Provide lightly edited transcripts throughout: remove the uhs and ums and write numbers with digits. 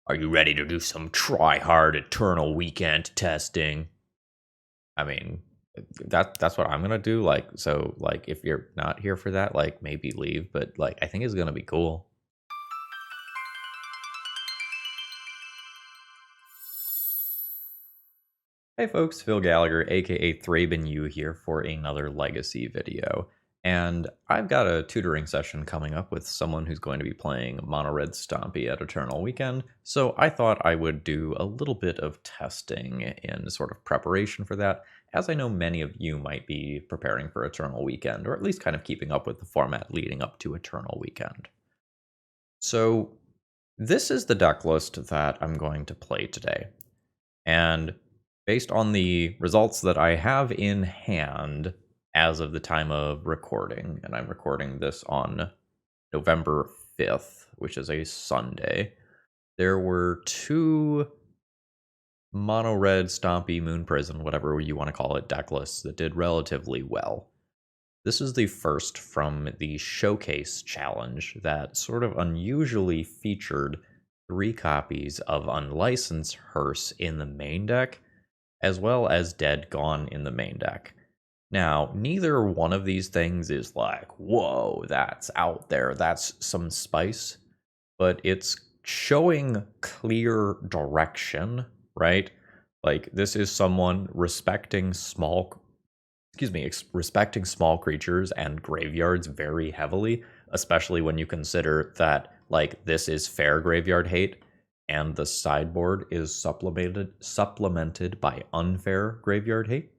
Are you ready to do some try-hard Eternal Weekend testing? I mean, that's what I'm gonna do. Like, if you're not here for that, like, maybe leave. But like, I think it's gonna be cool. Hey folks, Phil Gallagher, aka ThrabenU here for another Legacy video. And I've got a tutoring session coming up with someone who's going to be playing Mono Red Stompy at Eternal Weekend, so I thought I would do a little bit of testing in sort of preparation for that, as I know many of you might be preparing for Eternal Weekend, or at least kind of keeping up with the format leading up to Eternal Weekend. So this is the deck list that I'm going to play today. And based on the results that I have in hand as of the time of recording, and I'm recording this on November 5th, which is a Sunday, there were two Mono Red Stompy Moon Prison, whatever you want to call it, deck lists that did relatively well. This is the first from the Showcase Challenge that sort of unusually featured 3 copies of Unlicensed Hearse in the main deck, as well as Dead Gone in the main deck. Now, neither one of these things is like, whoa, that's out there, that's some spice, but it's showing clear direction, right? Like, this is someone respecting small creatures and graveyards very heavily, especially when you consider that, like, this is fair graveyard hate and the sideboard is supplemented by unfair graveyard hate.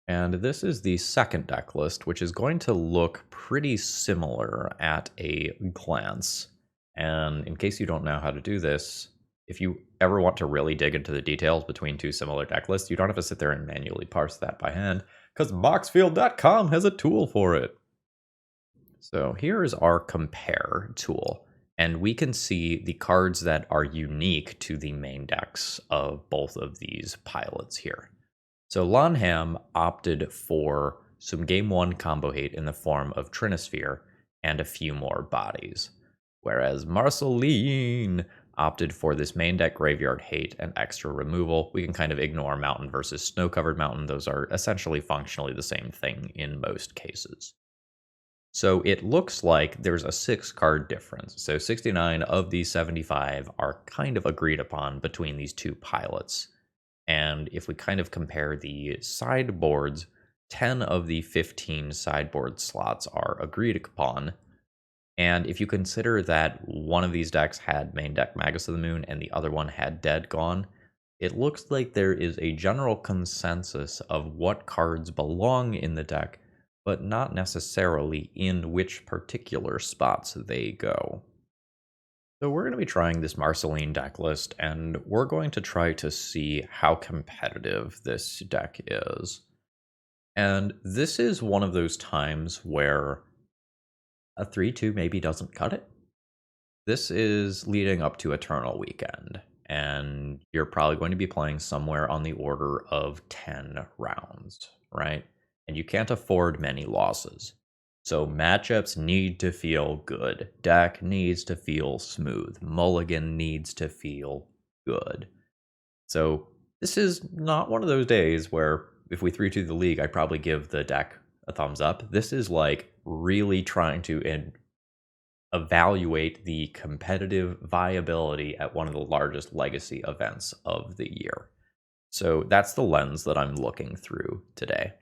And this is the second deck list, which is going to look pretty similar at a glance. And in case you don't know how to do this, if you ever want to really dig into the details between two similar deck lists, you don't have to sit there and manually parse that by hand, because Boxfield.com has a tool for it. So here is our compare tool, and we can see the cards that are unique to the main decks of both of these pilots here. So Lonham opted for some Game 1 combo hate in the form of Trinisphere and a few more bodies, whereas Marceline opted for this main deck graveyard hate and extra removal. We can kind of ignore Mountain versus Snow-Covered Mountain. Those are essentially functionally the same thing in most cases. So it looks like there's a 6-card difference. So 69 of these 75 are kind of agreed upon between these two pilots. And if we kind of compare the sideboards, 10 of the 15 sideboard slots are agreed upon. And if you consider that one of these decks had main deck Magus of the Moon and the other one had Dead Gone, it looks like there is a general consensus of what cards belong in the deck, but not necessarily in which particular spots they go. So we're going to be trying this Marceline deck list, and we're going to try to see how competitive this deck is. And this is one of those times where a 3-2 maybe doesn't cut it. This is leading up to Eternal Weekend, and you're probably going to be playing somewhere on the order of 10 rounds, right? And you can't afford many losses. So matchups need to feel good. Deck needs to feel smooth. Mulligan needs to feel good. So this is not one of those days where if we 3-2 the league, I'd probably give the deck a thumbs up. This is like really trying to evaluate the competitive viability at one of the largest legacy events of the year. So that's the lens that I'm looking through today.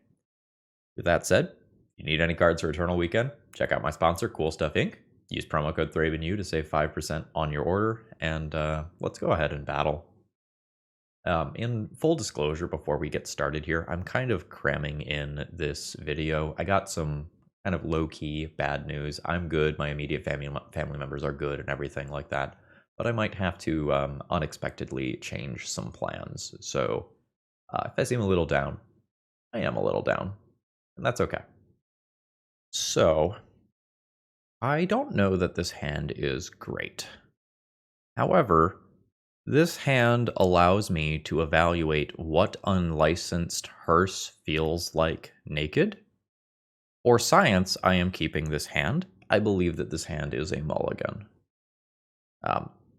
With that said, if you need any cards for Eternal Weekend, check out my sponsor, Cool Stuff Inc. Use promo code ThrabenU to save 5% on your order, and let's go ahead and battle. In full disclosure, before we get started here, I'm kind of cramming in this video. I got some kind of low-key bad news. I'm good, my immediate family members are good and everything like that, but I might have to unexpectedly change some plans. So if I seem a little down, I am a little down, and that's okay. So I don't know that this hand is great. However, this hand allows me to evaluate what Unlicensed Hearse feels like naked. For science, I am keeping this hand. I believe that this hand is a mulligan.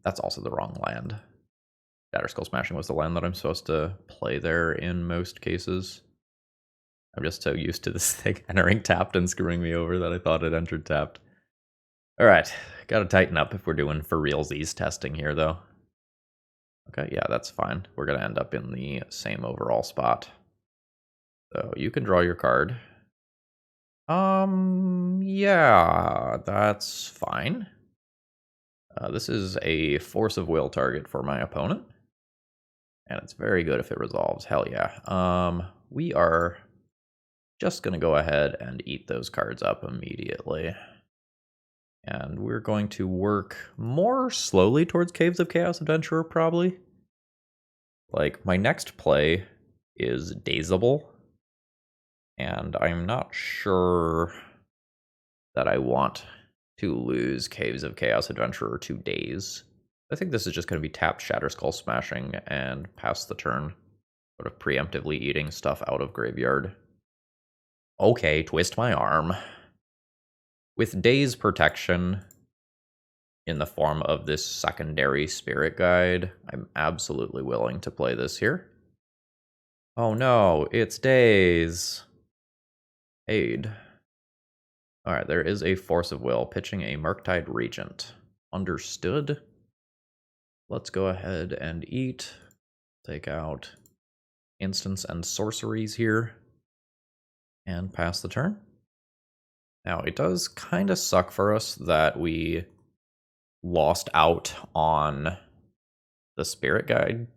That's also the wrong land. Shatterskull Smashing was the land that I'm supposed to play there in most cases. I'm just so used to this thing entering tapped and screwing me over that I thought it entered tapped. Alright, gotta tighten up if we're doing for realsies testing here, though. Okay, yeah, that's fine. We're gonna end up in the same overall spot. So you can draw your card. Yeah, that's fine. This is a force of will target for my opponent. And it's very good if it resolves. Hell yeah. We are just going to go ahead and eat those cards up immediately. And we're going to work more slowly towards Caves of Chaos Adventurer, probably. Like, my next play is Dazable. And I'm not sure that I want to lose Caves of Chaos Adventurer to Daze. I think this is just going to be tapped Shatterskull Smashing and pass the turn. Sort of preemptively eating stuff out of graveyard. Okay, twist my arm. With Daze protection in the form of this secondary spirit guide, I'm absolutely willing to play this here. Oh no, it's Daze. Aid. Alright, there is a force of will, pitching a Murktide Regent. Understood. Let's go ahead and eat. Take out instants and sorceries here. And pass the turn. Now, it does kind of suck for us that we lost out on the Spirit Guide,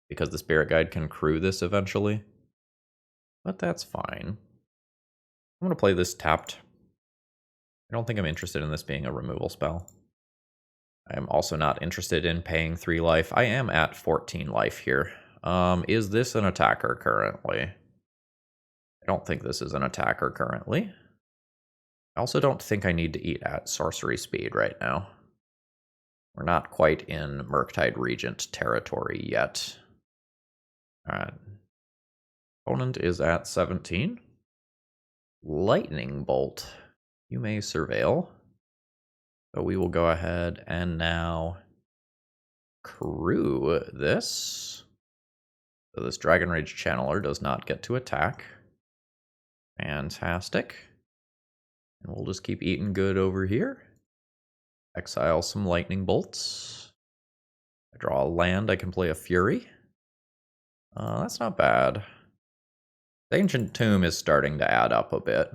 because the Spirit Guide can crew this eventually. But that's fine. I'm going to play this tapped. I don't think I'm interested in this being a removal spell. I am also not interested in paying 3 life. I am at 14 life here. Is this an attacker currently? I don't think this is an attacker currently. I also don't think I need to eat at sorcery speed right now. We're not quite in Murktide Regent territory yet. Alright. Opponent is at 17. Lightning Bolt. You may surveil. So we will go ahead and now crew this. So this Dragon Rage Channeler does not get to attack. Fantastic. And we'll just keep eating good over here. Exile some Lightning Bolts. I draw a land, I can play a Fury. That's not bad. The Ancient Tomb is starting to add up a bit.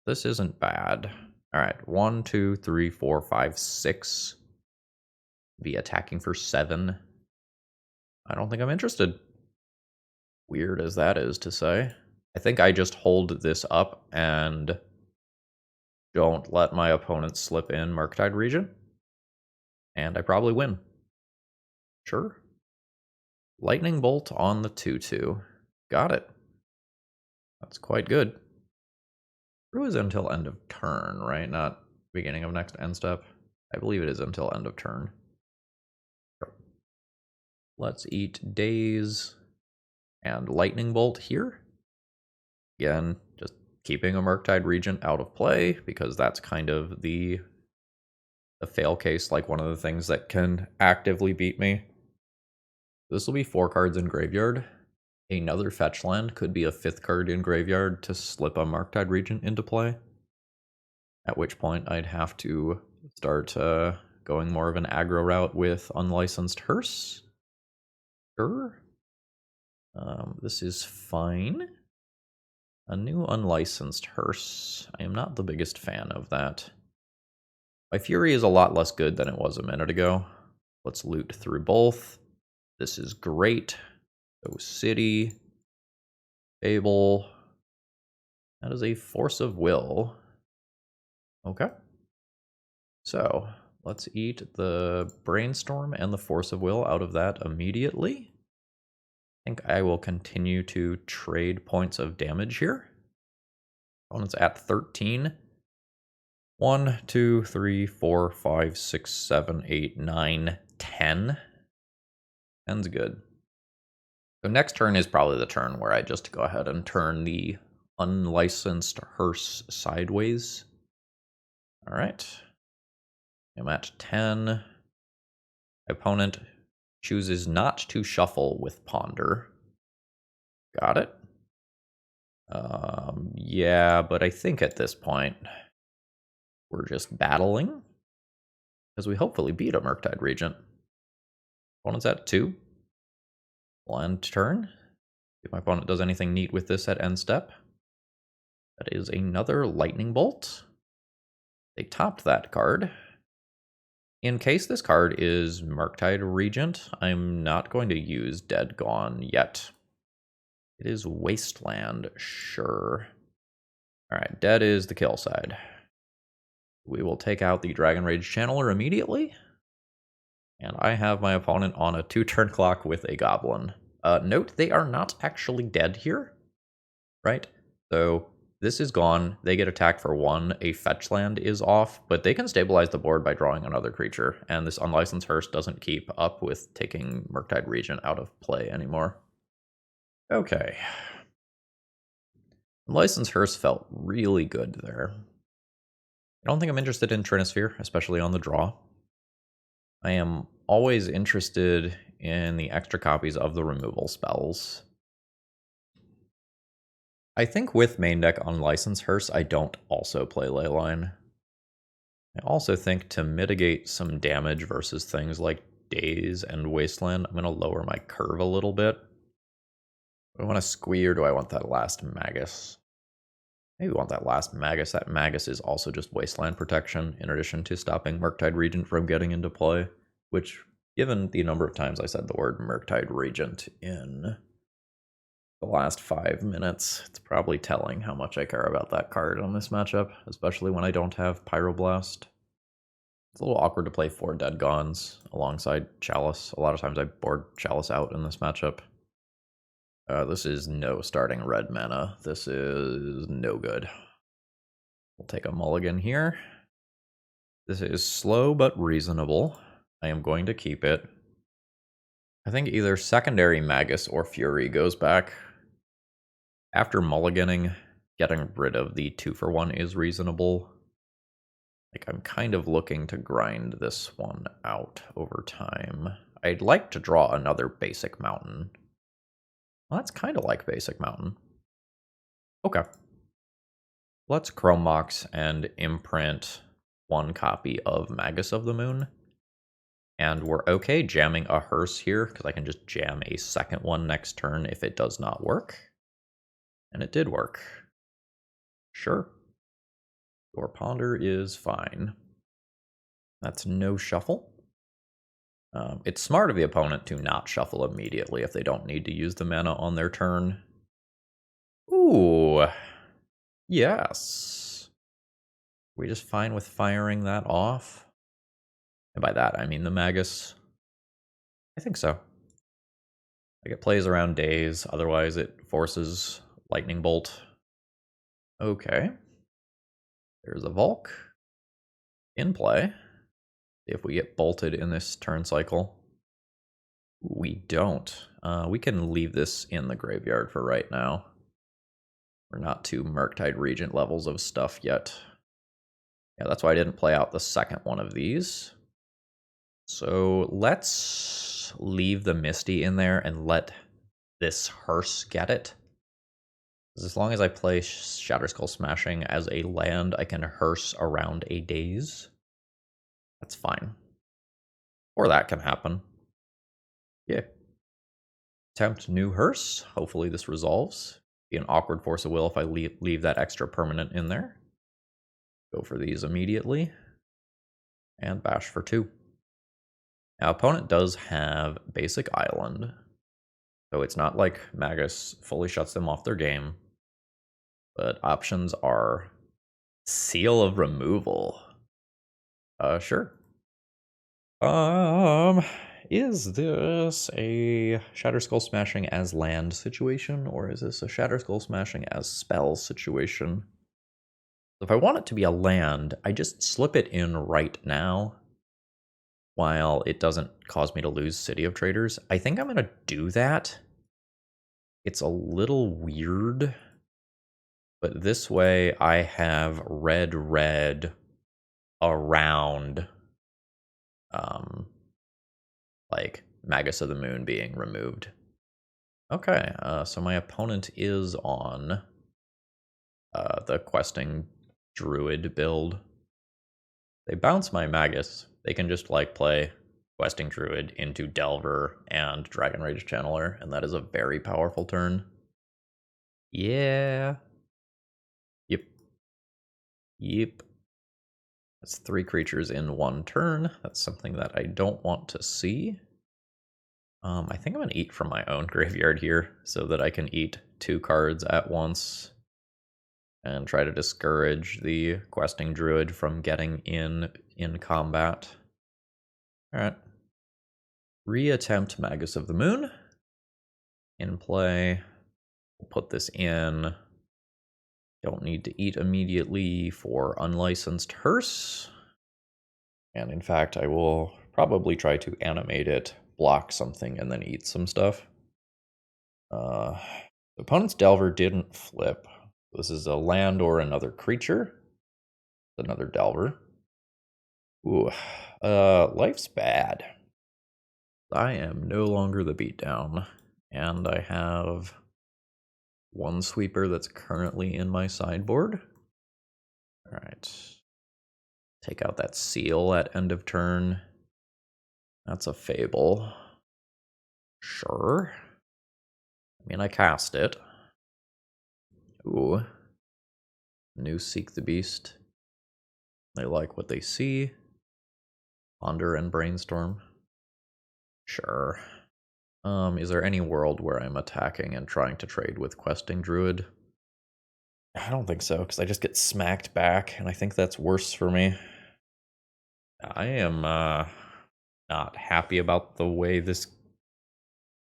This isn't bad. Alright, 1, 2, 3, 4, 5, 6. Be attacking for 7. I don't think I'm interested. Weird as that is to say. I think I just hold this up and don't let my opponent slip in Murktide Regent. And I probably win. Sure. Lightning Bolt on the 2/2. Got it. That's quite good. Crew is until end of turn, right? Not beginning of next end step. I believe it is until end of turn. Sure. Let's eat Daze and Lightning Bolt here. Again, just keeping a Murktide Regent out of play, because that's kind of the fail case, like one of the things that can actively beat me. This will be 4 cards in graveyard. Another fetch land could be a 5th card in graveyard to slip a Murktide Regent into play. At which point I'd have to start going more of an aggro route with Unlicensed Hearse. Sure. This is fine. A new Unlicensed Hearse. I am not the biggest fan of that. My Fury is a lot less good than it was a minute ago. Let's loot through both. This is great. So City, Fable. That is a Force of Will. Okay. So let's eat the Brainstorm and the Force of Will out of that immediately. I think I will continue to trade points of damage here. Opponent's at 13. 1, 2, 3, 4, 5, 6, 7, 8, 9, 10. 10's good. So next turn is probably the turn where I just go ahead and turn the Unlicensed Hearse sideways. Alright. I'm at 10. Opponent chooses not to shuffle with Ponder. Got it. Yeah, but I think at this point we're just battling because we hopefully beat a Murktide Regent. Opponent's at 2. We'll end turn. If my opponent does anything neat with this at end step. That is another Lightning Bolt. They topped that card. In case this card is Murktide Regent, I'm not going to use Dead Gone yet. It is Wasteland, sure. Alright, Dead is the kill side. We will take out the Dragon Rage Channeler immediately. And I have my opponent on a 2-turn clock with a Goblin. Note, they are not actually dead here, right? So this is gone. They get attacked for 1. A fetch land is off, but they can stabilize the board by drawing another creature. And this Unlicensed Hearse doesn't keep up with taking Murktide Regent out of play anymore. Okay. Unlicensed Hearse felt really good there. I don't think I'm interested in Trinisphere, especially on the draw. I am always interested in the extra copies of the removal spells. I think with main deck Unlicensed Hearse, I don't also play Leyline. I also think to mitigate some damage versus things like Daze and Wasteland, I'm going to lower my curve a little bit. Do I want to Squee or do I want that last Magus? Maybe we want that last Magus. That Magus is also just Wasteland protection, in addition to stopping Murktide Regent from getting into play, which, given the number of times I said the word Murktide Regent in the last 5 minutes, it's probably telling how much I care about that card on this matchup, especially when I don't have Pyroblast. It's a little awkward to play 4 Dead Gones alongside Chalice. A lot of times I board Chalice out in this matchup. This is no starting red mana. This is no good. We'll take a mulligan here. This is slow but reasonable. I am going to keep it. I think either secondary Magus or Fury goes back. After mulliganing, getting rid of the 2-for-1 is reasonable. Like, I'm kind of looking to grind this one out over time. I'd like to draw another basic mountain. Well, that's kind of like Basic Mountain. Okay. Let's Chrome Mox and imprint 1 copy of Magus of the Moon. And we're okay jamming a Hearse here, because I can just jam a second one next turn if it does not work. And it did work. Sure. Your Ponder is fine. That's no shuffle. It's smart of the opponent to not shuffle immediately if they don't need to use the mana on their turn. Ooh, yes. We just fine with firing that off? And by that, I mean the Magus. I think so. Like, it plays around Daze, otherwise it forces Lightning Bolt. Okay. There's a Volk in play. If we get bolted in this turn cycle. We don't. We can leave this in the graveyard for right now. We're not to Murktide Regent levels of stuff yet. Yeah, that's why I didn't play out the second one of these. So let's leave the Misty in there and let this Hearse get it. As long as I play Shatterskull Smashing as a land, I can Hearse around a Daze. That's fine. Or that can happen. Yeah. Attempt new Hearse. Hopefully this resolves. Be an awkward force of will if I leave that extra permanent in there. Go for these immediately. And bash for 2. Now, opponent does have Basic Island. So it's not like Magus fully shuts them off their game. But options are Seal of Removal. Sure. Is this a Shatterskull Smashing as land situation, or is this a Shatterskull Smashing as spell situation? If I want it to be a land, I just slip it in right now, while it doesn't cause me to lose City of Traders. I think I'm going to do that. It's a little weird, but this way I have red around like Magus of the Moon being removed. Okay, so my opponent is on the questing druid build. They bounce my Magus. They can just like play questing druid into Delver and Dragon Rage Channeler, and that is a very powerful turn. Yeah. Yep. Yep. That's 3 creatures in 1 turn. That's something that I don't want to see. I think I'm going to eat from my own graveyard here so that I can eat 2 cards at once and try to discourage the questing druid from getting in combat. Alright. Reattempt Magus of the Moon. In play. We'll put this in. Don't need to eat immediately for Unlicensed Hearse. And in fact, I will probably try to animate it, block something, and then eat some stuff. The opponent's Delver didn't flip. This is a land or another creature. Another Delver. Ooh, life's bad. I am no longer the beatdown, and I have 1 sweeper that's currently in my sideboard. All right. Take out that seal at end of turn. That's a Fable. Sure. I mean, I cast it. Ooh. New Seek the Beast. They like what they see. Ponder and Brainstorm. Sure. Is there any world where I'm attacking and trying to trade with Questing Druid? I don't think so, because I just get smacked back, and I think that's worse for me. I am not happy about the way this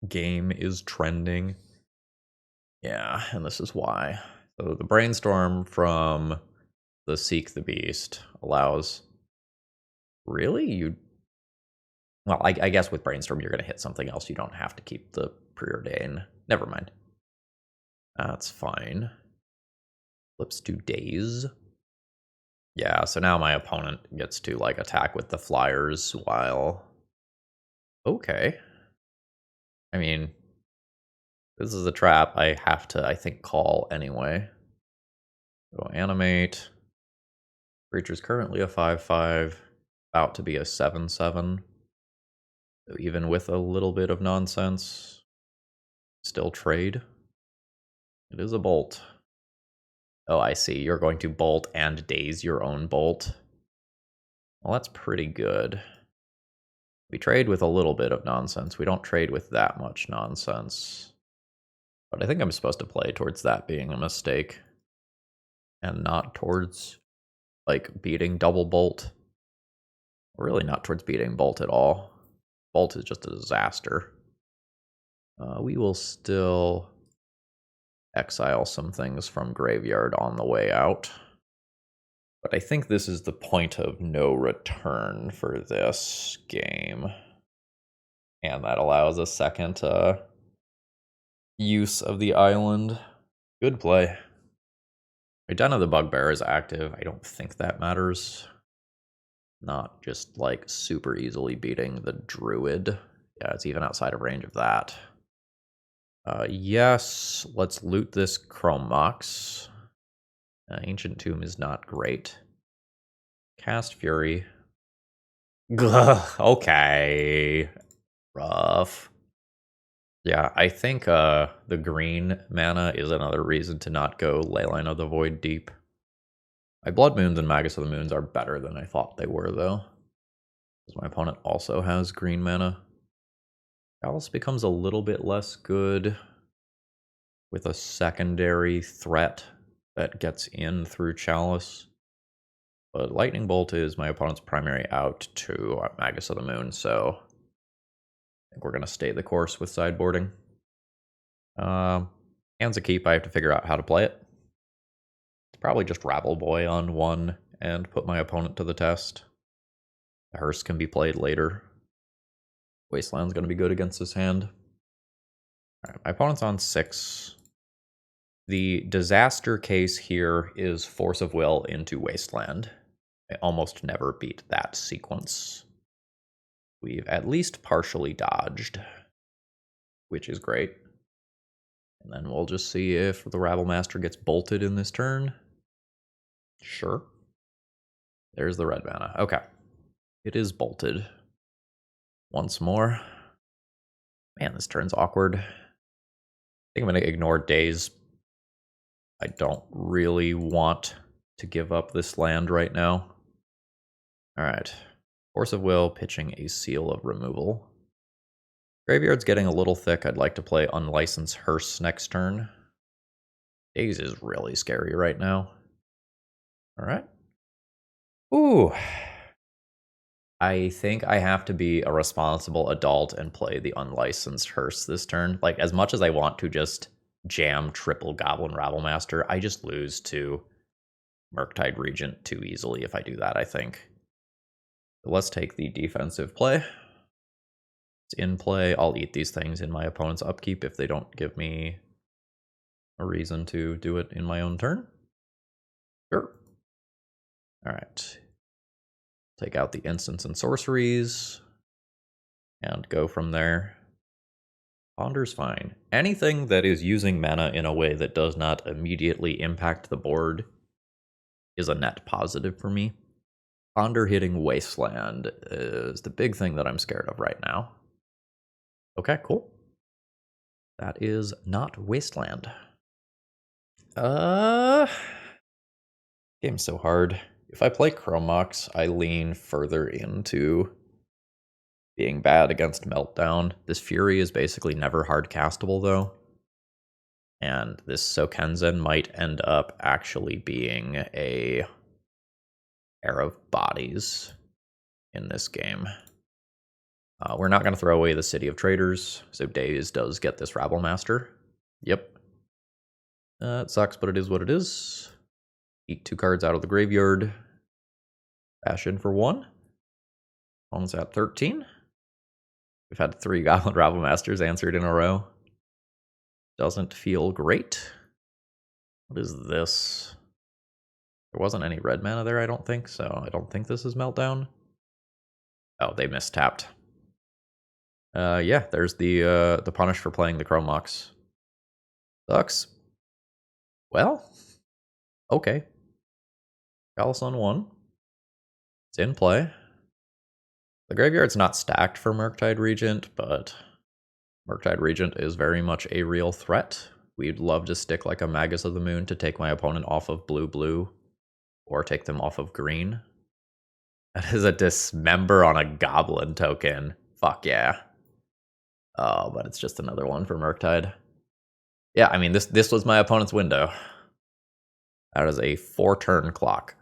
game is trending. Yeah, and this is why. So the Brainstorm from the Seek the Beast allows... Really? Well, I guess with Brainstorm you're going to hit something else. You don't have to keep the Preordain. Never mind. That's fine. Flips to Daze. Yeah, so now my opponent gets to, like, attack with the flyers while... Okay. I mean, this is a trap I have to, I think, call anyway. So animate. Creature's currently a 5/5, about to be a 7/7. So even with a little bit of nonsense, still trade. It is a bolt. Oh, I see. You're going to bolt and daze your own bolt. Well, that's pretty good. We trade with a little bit of nonsense. We don't trade with that much nonsense. But I think I'm supposed to play towards that being a mistake. And not towards, like, beating double bolt. Really not towards beating bolt at all. Bolt is just a disaster. We will still exile some things from graveyard on the way out. But I think this is the point of no return for this game. And that allows a second use of the island. Good play. Den of the Bugbear is active. I don't think that matters. Not just, like, super easily beating the Druid. Yeah, it's even outside of range of that. Yes, let's loot this Chrome Mox. Ancient Tomb is not great. Cast Fury. Gah, okay. Rough. Yeah, I think the green mana is another reason to not go Leyline of the Void deep. My Blood Moons and Magus of the Moons are better than I thought they were, though. Because my opponent also has green mana. Chalice becomes a little bit less good with a secondary threat that gets in through Chalice. But Lightning Bolt is my opponent's primary out to Magus of the Moon, so I think we're going to stay the course with sideboarding. Hands a Keep, I have to figure out how to play it. It's probably just Rabble Boy on 1 and put my opponent to the test. The Hearse can be played later. Wasteland's going to be good against this hand. Alright, my opponent's on 6. The disaster case here is Force of Will into Wasteland. I almost never beat that sequence. we've at least partially dodged, which is great. And then we'll just see if the Rabblemaster gets bolted in this turn. Sure. There's the red mana. Okay. It is bolted. Once more. Man, this turn's awkward. I think I'm going to ignore Daze. I don't really want to give up this land right now. Alright. Force of Will, pitching a Seal of Removal. Graveyard's getting a little thick. I'd like to play Unlicensed Hearse next turn. Daze is really scary right now. Alright. Ooh. I think I have to be a responsible adult and play the Unlicensed Hearse this turn. Like, as much as I want to just jam triple Goblin Rabblemaster, I just lose to Murktide Regent too easily if I do that, I think. So let's take the defensive play. It's in play. I'll eat these things in my opponent's upkeep if they don't give me a reason to do it in my own turn. Sure. Alright. Take out the instants and sorceries. And go from there. Ponder's fine. Anything that is using mana in a way that does not immediately impact the board is a net positive for me. Ponder hitting Wasteland is the big thing that I'm scared of right now. Okay, cool. That is not Wasteland. Game's so hard. If I play Chrome Mox, I lean further into being bad against Meltdown. This Fury is basically never hard castable, though. And this Sokenzen might end up actually being a Pair of Bodies in this game. We're not going to throw away the City of Traders, so Daze does get this Rabblemaster. Yep. It sucks, but it is what it is. Eat 2 cards out of the graveyard. Bash in for 1. Opponent's at 13. We've had 3 Goblin Rabblmasters answered in a row. Doesn't feel great. What is this? There wasn't any red mana there, I don't think, so I don't think this is Meltdown. Oh, they mistapped. Yeah, there's the punish for playing the Chrome Mox. Sucks. Well, okay. Palace on 1. It's in play. The graveyard's not stacked for Murktide Regent, but Murktide Regent is very much a real threat. We'd love to stick like a Magus of the Moon to take my opponent off of blue-blue, or take them off of green. That is a Dismember on a Goblin token. Fuck yeah. Oh, but it's just another one for Murktide. Yeah, I mean, this was my opponent's window. That is a 4-turn clock.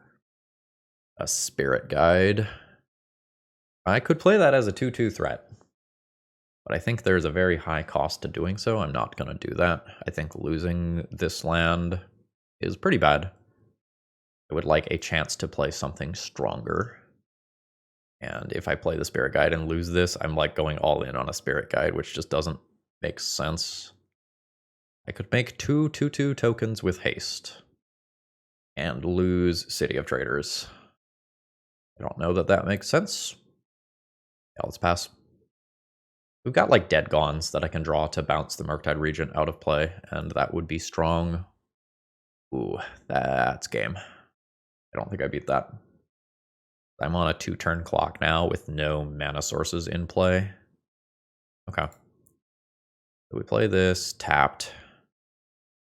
A Spirit Guide. I could play that as a 2/2 threat. But I think there's a very high cost to doing so. I'm not going to do that. I think losing this land is pretty bad. I would like a chance to play something stronger. And if I play the Spirit Guide and lose this, I'm like going all in on a Spirit Guide, which just doesn't make sense. I could make 2 2/2 tokens with haste and lose City of Traders. I don't know that that makes sense. Yeah, let's pass. We've got like Dead Gons that I can draw to bounce the Murktide Regent out of play, and that would be strong. Ooh, that's game. I don't think I beat that. I'm on a 2-turn clock now with no mana sources in play. Okay. So we play this, tapped.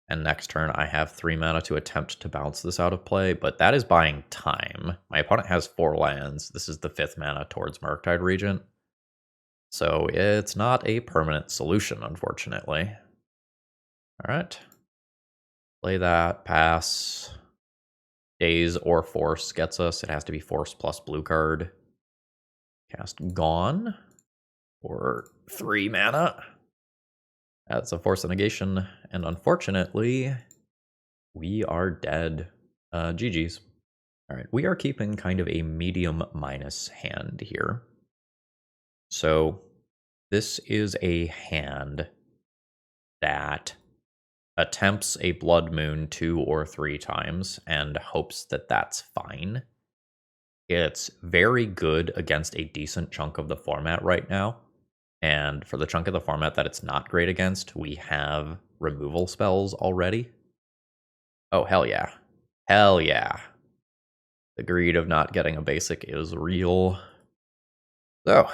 And next turn I have 3 mana to attempt to bounce this out of play, but that is buying time. My opponent has 4 lands. This is the 5th mana towards Murktide Regent. So it's not a permanent solution, unfortunately. Alright. Play that, pass. Daze or Force gets us. It has to be Force plus blue card. Cast Gone for 3 mana. That's a Force of Negation, and unfortunately, we are dead. GG's. Alright, we are keeping kind of a medium minus hand here. So, this is a hand that attempts a Blood Moon 2 or 3 times and hopes that that's fine. It's very good against a decent chunk of the format right now. And for the chunk of the format that it's not great against, we have removal spells already. Oh, hell yeah. Hell yeah. The greed of not getting a basic is real. So,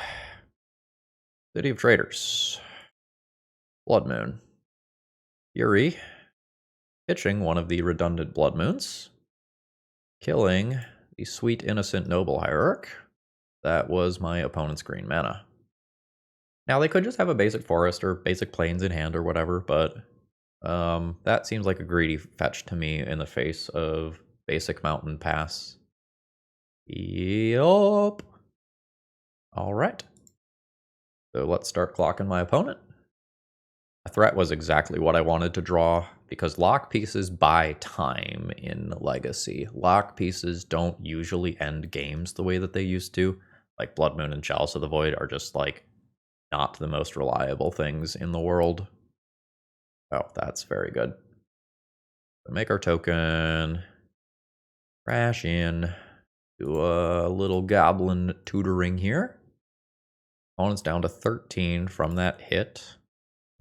City of Traders. Blood Moon. Fury. Pitching one of the redundant Blood Moons. Killing the sweet, innocent Noble Hierarch. That was my opponent's green mana. Now, they could just have a basic forest or basic plains in hand or whatever, but that seems like a greedy fetch to me in the face of basic mountain pass. Yup. All right. So let's start clocking my opponent. A threat was exactly what I wanted to draw, because lock pieces buy time in Legacy. Lock pieces don't usually end games the way that they used to. Like Blood Moon and Chalice of the Void are just like not the most reliable things in the world. Oh, that's very good. So make our token. Crash in. Do a little goblin tutoring here. Opponent's down to 13 from that hit.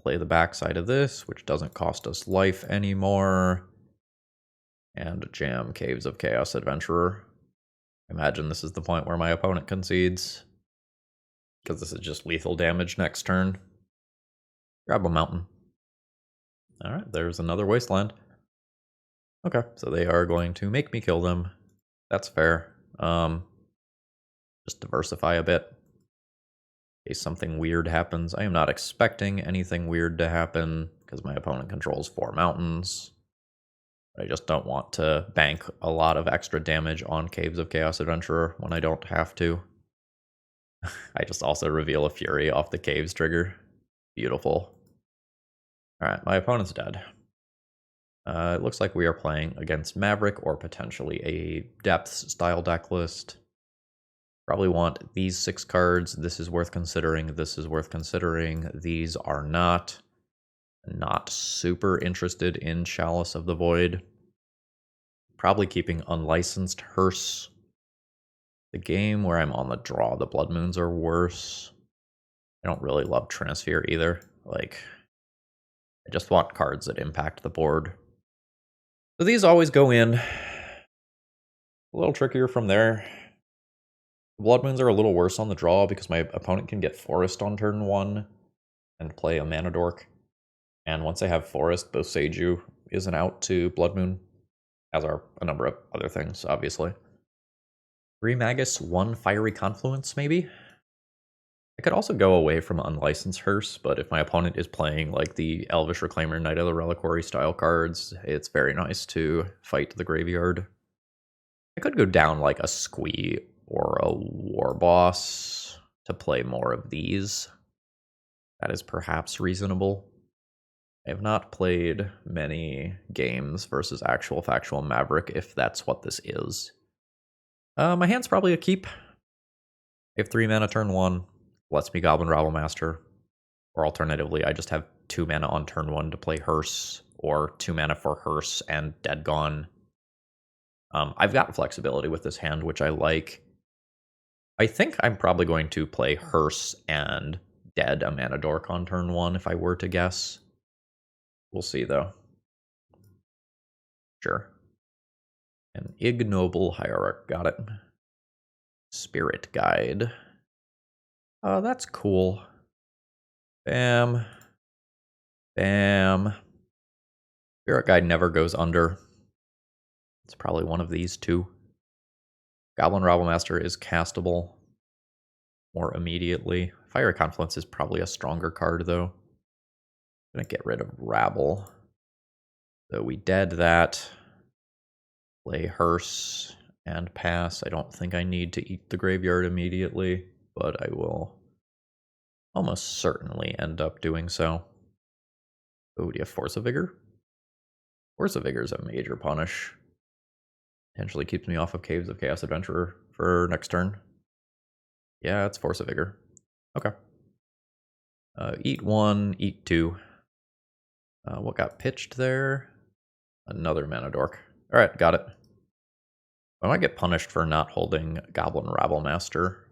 Play the backside of this, which doesn't cost us life anymore. And jam Caves of Chaos Adventurer. Imagine this is the point where my opponent concedes, because this is just lethal damage next turn. Grab a mountain. Alright, there's another wasteland. Okay, so they are going to make me kill them. That's fair. Just diversify a bit. In case something weird happens. I am not expecting anything weird to happen, because my opponent controls 4 mountains. I just don't want to bank a lot of extra damage on Caves of Chaos Adventurer when I don't have to. I just also reveal a Fury off the Caves trigger. Beautiful. Alright, my opponent's dead. It looks like we are playing against Maverick or potentially a Depths style deck list. Probably want these 6 cards. This is worth considering. This is worth considering. These are not. Not super interested in Chalice of the Void. Probably keeping Unlicensed Hearse. The game where I'm on the draw, the Blood Moons are worse. I don't really love Transfer either. Like, I just want cards that impact the board. So these always go in. A little trickier from there. Blood Moons are a little worse on the draw because my opponent can get Forest on turn 1 and play a Mana Dork. And once I have Forest, both Seiju is an out to Blood Moon, as are a number of other things, obviously. 3 Magus, 1 Fiery Confluence, maybe? I could also go away from Unlicensed Hearse, but if my opponent is playing like the Elvish Reclaimer, Knight of the Reliquary style cards, it's very nice to fight the graveyard. I could go down like a Squee or a War Boss to play more of these. That is perhaps reasonable. I have not played many games versus actual factual Maverick, if that's what this is. My hand's probably a keep. I have 3 mana turn 1. Lets me Goblin Rabblemaster. Or alternatively, I just have 2 mana on turn 1 to play Hearse, or 2 mana for Hearse and Dead Gone. I've got flexibility with this hand, which I like. I think I'm probably going to play Hearse and Dead a Mana Dork on turn 1 if I were to guess. We'll see, though. Sure. An Ignoble Hierarch, got it. Spirit Guide. Oh, that's cool. Bam. Bam. Spirit Guide never goes under. It's probably one of these two. Goblin Rabblemaster is castable more immediately. Fiery Confluence is probably a stronger card, though. I'm gonna get rid of Rabble. So we dead that. Play Hearse and pass. I don't think I need to eat the graveyard immediately, but I will almost certainly end up doing so. Oh, do you have Force of Vigor? Force of Vigor is a major punish. Potentially keeps me off of Caves of Chaos Adventurer for next turn. Yeah, it's Force of Vigor. Okay. Eat 1, eat 2. What got pitched there? Another Mana Dork. Alright, got it. I might get punished for not holding Goblin Rabble Master.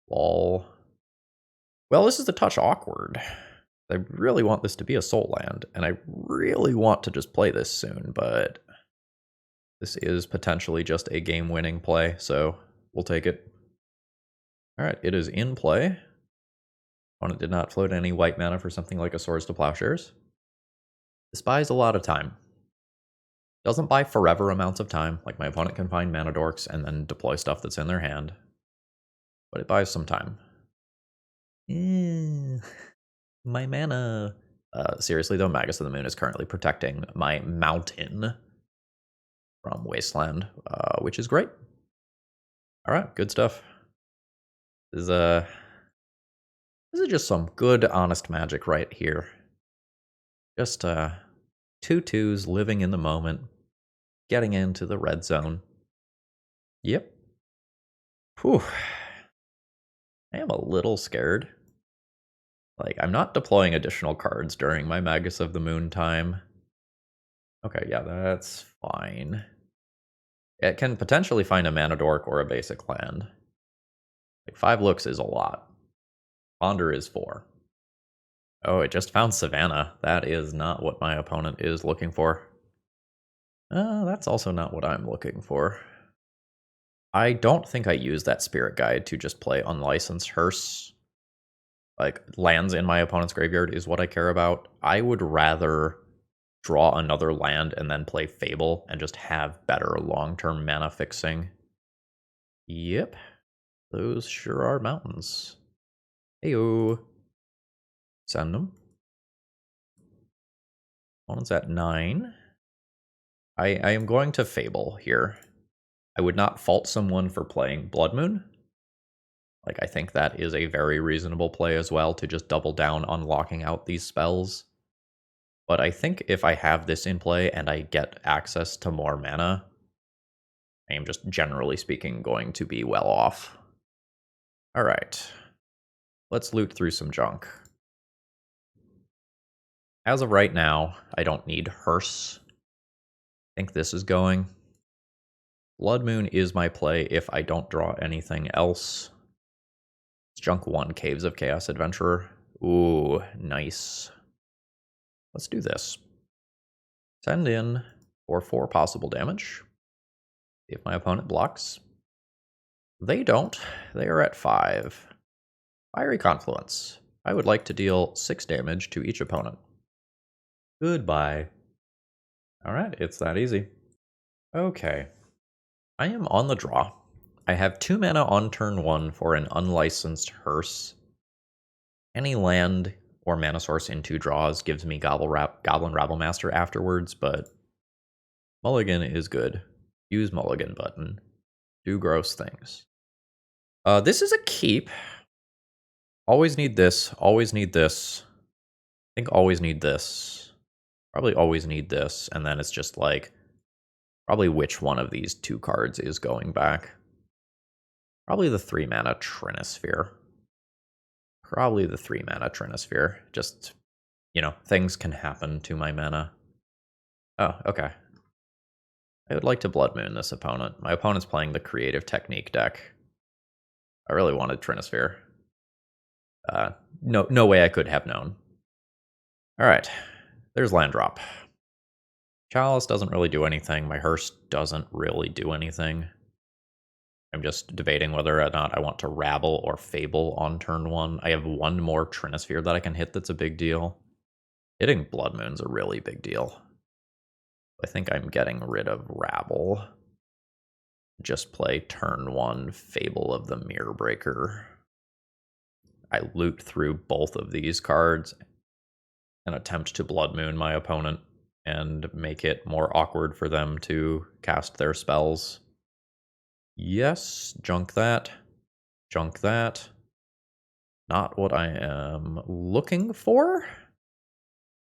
Lol. Well, this is a touch awkward. I really want this to be a soul land, and I really want to just play this soon, but this is potentially just a game-winning play, so we'll take it. Alright, it is in play. Opponent did not float any white mana for something like a Swords to Plowshares. This buys a lot of time. Doesn't buy forever amounts of time, like my opponent can find mana dorks and then deploy stuff that's in their hand. But it buys some time. My mana. Seriously though, Magus of the Moon is currently protecting my mountain from Wasteland, which is great. Alright, good stuff. This is just some good, honest magic right here. Just 2/2s living in the moment, getting into the red zone. Yep. Whew. I am a little scared. Like, I'm not deploying additional cards during my Magus of the Moon time. Okay, yeah, that's fine. It can potentially find a mana dork or a basic land. Like, 5 looks is a lot. Ponder is 4. Oh, it just found Savannah. That is not what my opponent is looking for. That's also not what I'm looking for. I don't think I use that Spirit Guide to just play Unlicensed Hearse. Like, lands in my opponent's graveyard is what I care about. I would rather draw another land and then play Fable and just have better long-term mana fixing. Yep. Those sure are mountains. Heyo. Send them. Opponent's at 9. I am going to Fable here. I would not fault someone for playing Blood Moon. Like, I think that is a very reasonable play as well, to just double down on locking out these spells. But I think if I have this in play and I get access to more mana, I am just generally speaking going to be well off. Alright. Let's loot through some junk. As of right now, I don't need Hearse. I think this is going. Blood Moon is my play if I don't draw anything else. It's junk 1, Caves of Chaos Adventurer. Ooh, nice. Let's do this. Send in for 4 possible damage. See if my opponent blocks. They don't. They are at 5. Fiery Confluence. I would like to deal 6 damage to each opponent. Goodbye. Alright, it's that easy. Okay. I am on the draw. I have 2 mana on turn 1 for an Unlicensed Hearse. Any land or mana source in 2 draws gives me Goblin Rabble Master afterwards, but Mulligan is good. Use Mulligan button. Do gross things. This is a keep. Always need this. Always need this. I think always need this. Probably always need this. And then it's just like, probably which one of these 2 cards is going back. Probably the 3 mana Trinisphere. Probably the 3 mana Trinisphere. Just, you know, things can happen to my mana. Oh, okay. I would like to Blood Moon this opponent. My opponent's playing the Creative Technique deck. I really wanted Trinisphere. No way I could have known. Alright, there's land drop. Chalice doesn't really do anything. My Hearse doesn't really do anything. I'm just debating whether or not I want to Rabble or Fable on turn 1. I have 1 more Trinisphere that I can hit that's a big deal. Hitting Blood Moon's a really big deal. I think I'm getting rid of Rabble. Just play turn 1 Fable of the Mirror Breaker. I loot through both of these cards and attempt to Blood Moon my opponent and make it more awkward for them to cast their spells. Yes, junk that. Junk that. Not what I am looking for,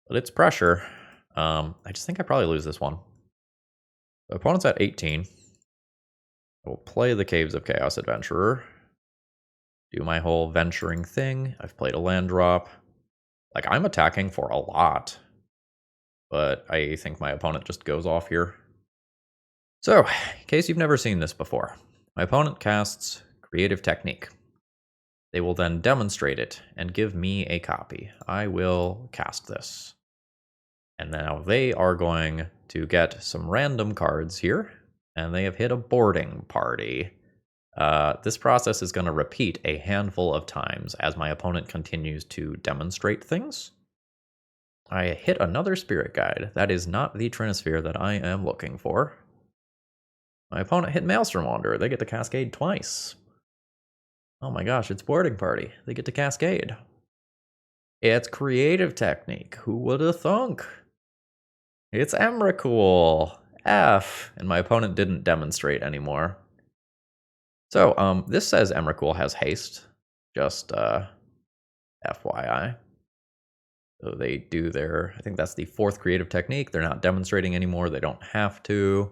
but it's pressure. I just think I probably lose this one. The opponent's at 18. I will play the Caves of Chaos Adventurer. Do my whole venturing thing. I've played a land drop. Like, I'm attacking for a lot. But I think my opponent just goes off here. So, in case you've never seen this before, my opponent casts Creative Technique. They will then demonstrate it and give me a copy. I will cast this. And now they are going to get some random cards here, and they have hit a boarding party. This process is going to repeat a handful of times as my opponent continues to demonstrate things. I hit another Spirit Guide. That is not the Trinisphere that I am looking for. My opponent hit Maelstrom Wanderer. They get to Cascade twice. Oh my gosh, it's Boarding Party. They get to Cascade. It's Creative Technique. Who would have thunk? It's Emrakul. F. And my opponent didn't demonstrate anymore. So, this says Emrakul has haste. Just, FYI. So they do their, I think that's the 4th Creative Technique. They're not demonstrating anymore. They don't have to.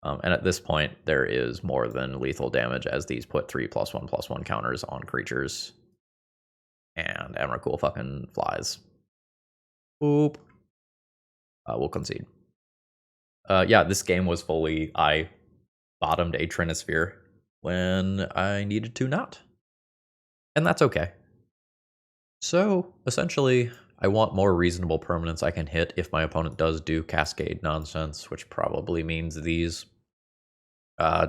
And at this point, there is more than lethal damage as these put 3+1/+1 counters on creatures. And Emrakul fucking flies. Oop. We'll concede. Yeah, this game was fully, I bottomed a Trinisphere when I needed to not. And that's okay. So, essentially, I want more reasonable permanents I can hit if my opponent does do Cascade nonsense, which probably means these.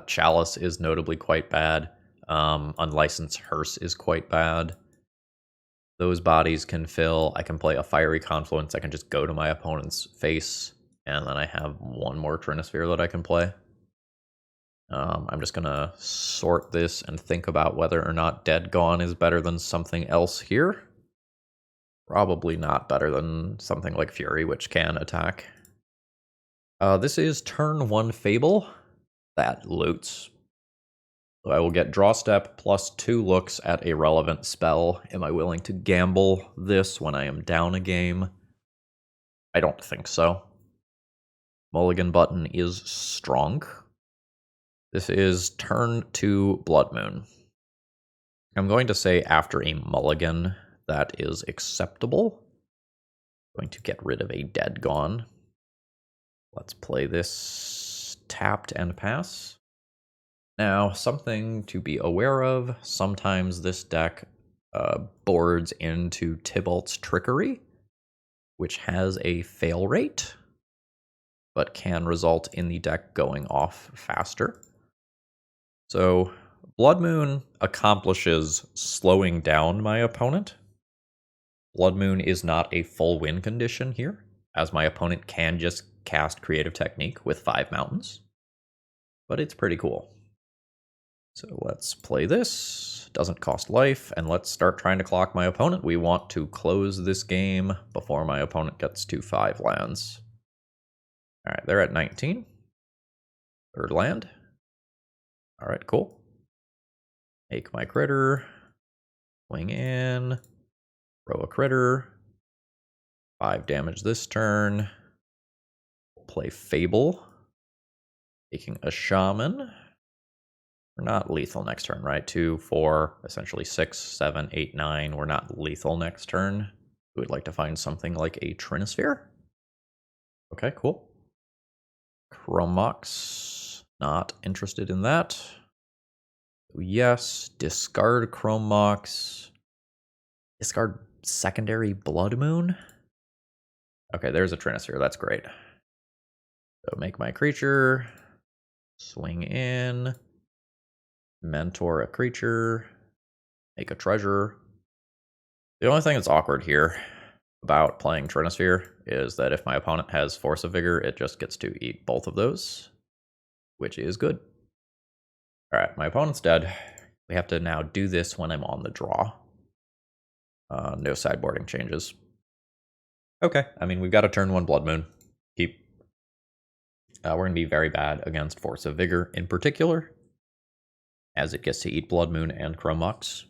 Chalice is notably quite bad. Unlicensed Hearse is quite bad. Those bodies can fill. I can play a Fiery Confluence. I can just go to my opponent's face, and then I have one more Trinisphere that I can play. I'm just going to sort this and think about whether or not Dead Gone is better than something else here. Probably not better than something like Fury, which can attack. This is turn 1 Fable. That loots. So I will get draw step plus 2 looks at a relevant spell. Am I willing to gamble this when I am down a game? I don't think so. Mulligan button is strong. This is turn 2 Blood Moon. I'm going to say after a mulligan, that is acceptable. I'm going to get rid of a Dead Gone. Let's play this tapped and pass. Now, something to be aware of, sometimes this deck boards into Tybalt's Trickery, which has a fail rate, but can result in the deck going off faster. So, Blood Moon accomplishes slowing down my opponent. Blood Moon is not a full win condition here, as my opponent can just cast Creative Technique with 5 mountains. But it's pretty cool. So let's play this. Doesn't cost life, and let's start trying to clock my opponent. We want to close this game before my opponent gets to 5 lands. Alright, they're at 19. 3rd land. Alright, cool. Make my critter. Swing in. Throw a critter. 5 damage this turn. Play Fable. Taking a Shaman. We're not lethal next turn, right? 2, 4, essentially 6, 7, 8, 9. We're not lethal next turn. We would like to find something like a Trinisphere. Okay, cool. Chromox. Not interested in that. Yes, discard Chromox. Discard secondary Blood Moon. Okay, there's a Trinisphere. That's great. So make my creature. Swing in. Mentor a creature. Make a treasure. The only thing that's awkward here about playing Trinisphere is that if my opponent has Force of Vigor, it just gets to eat both of those, which is good. Alright, my opponent's dead. We have to now do this when I'm on the draw. No sideboarding changes. Okay, I mean, we've got a turn 1 Blood Moon. We're going to be very bad against Force of Vigor in particular, as it gets to eat Blood Moon and Chromox.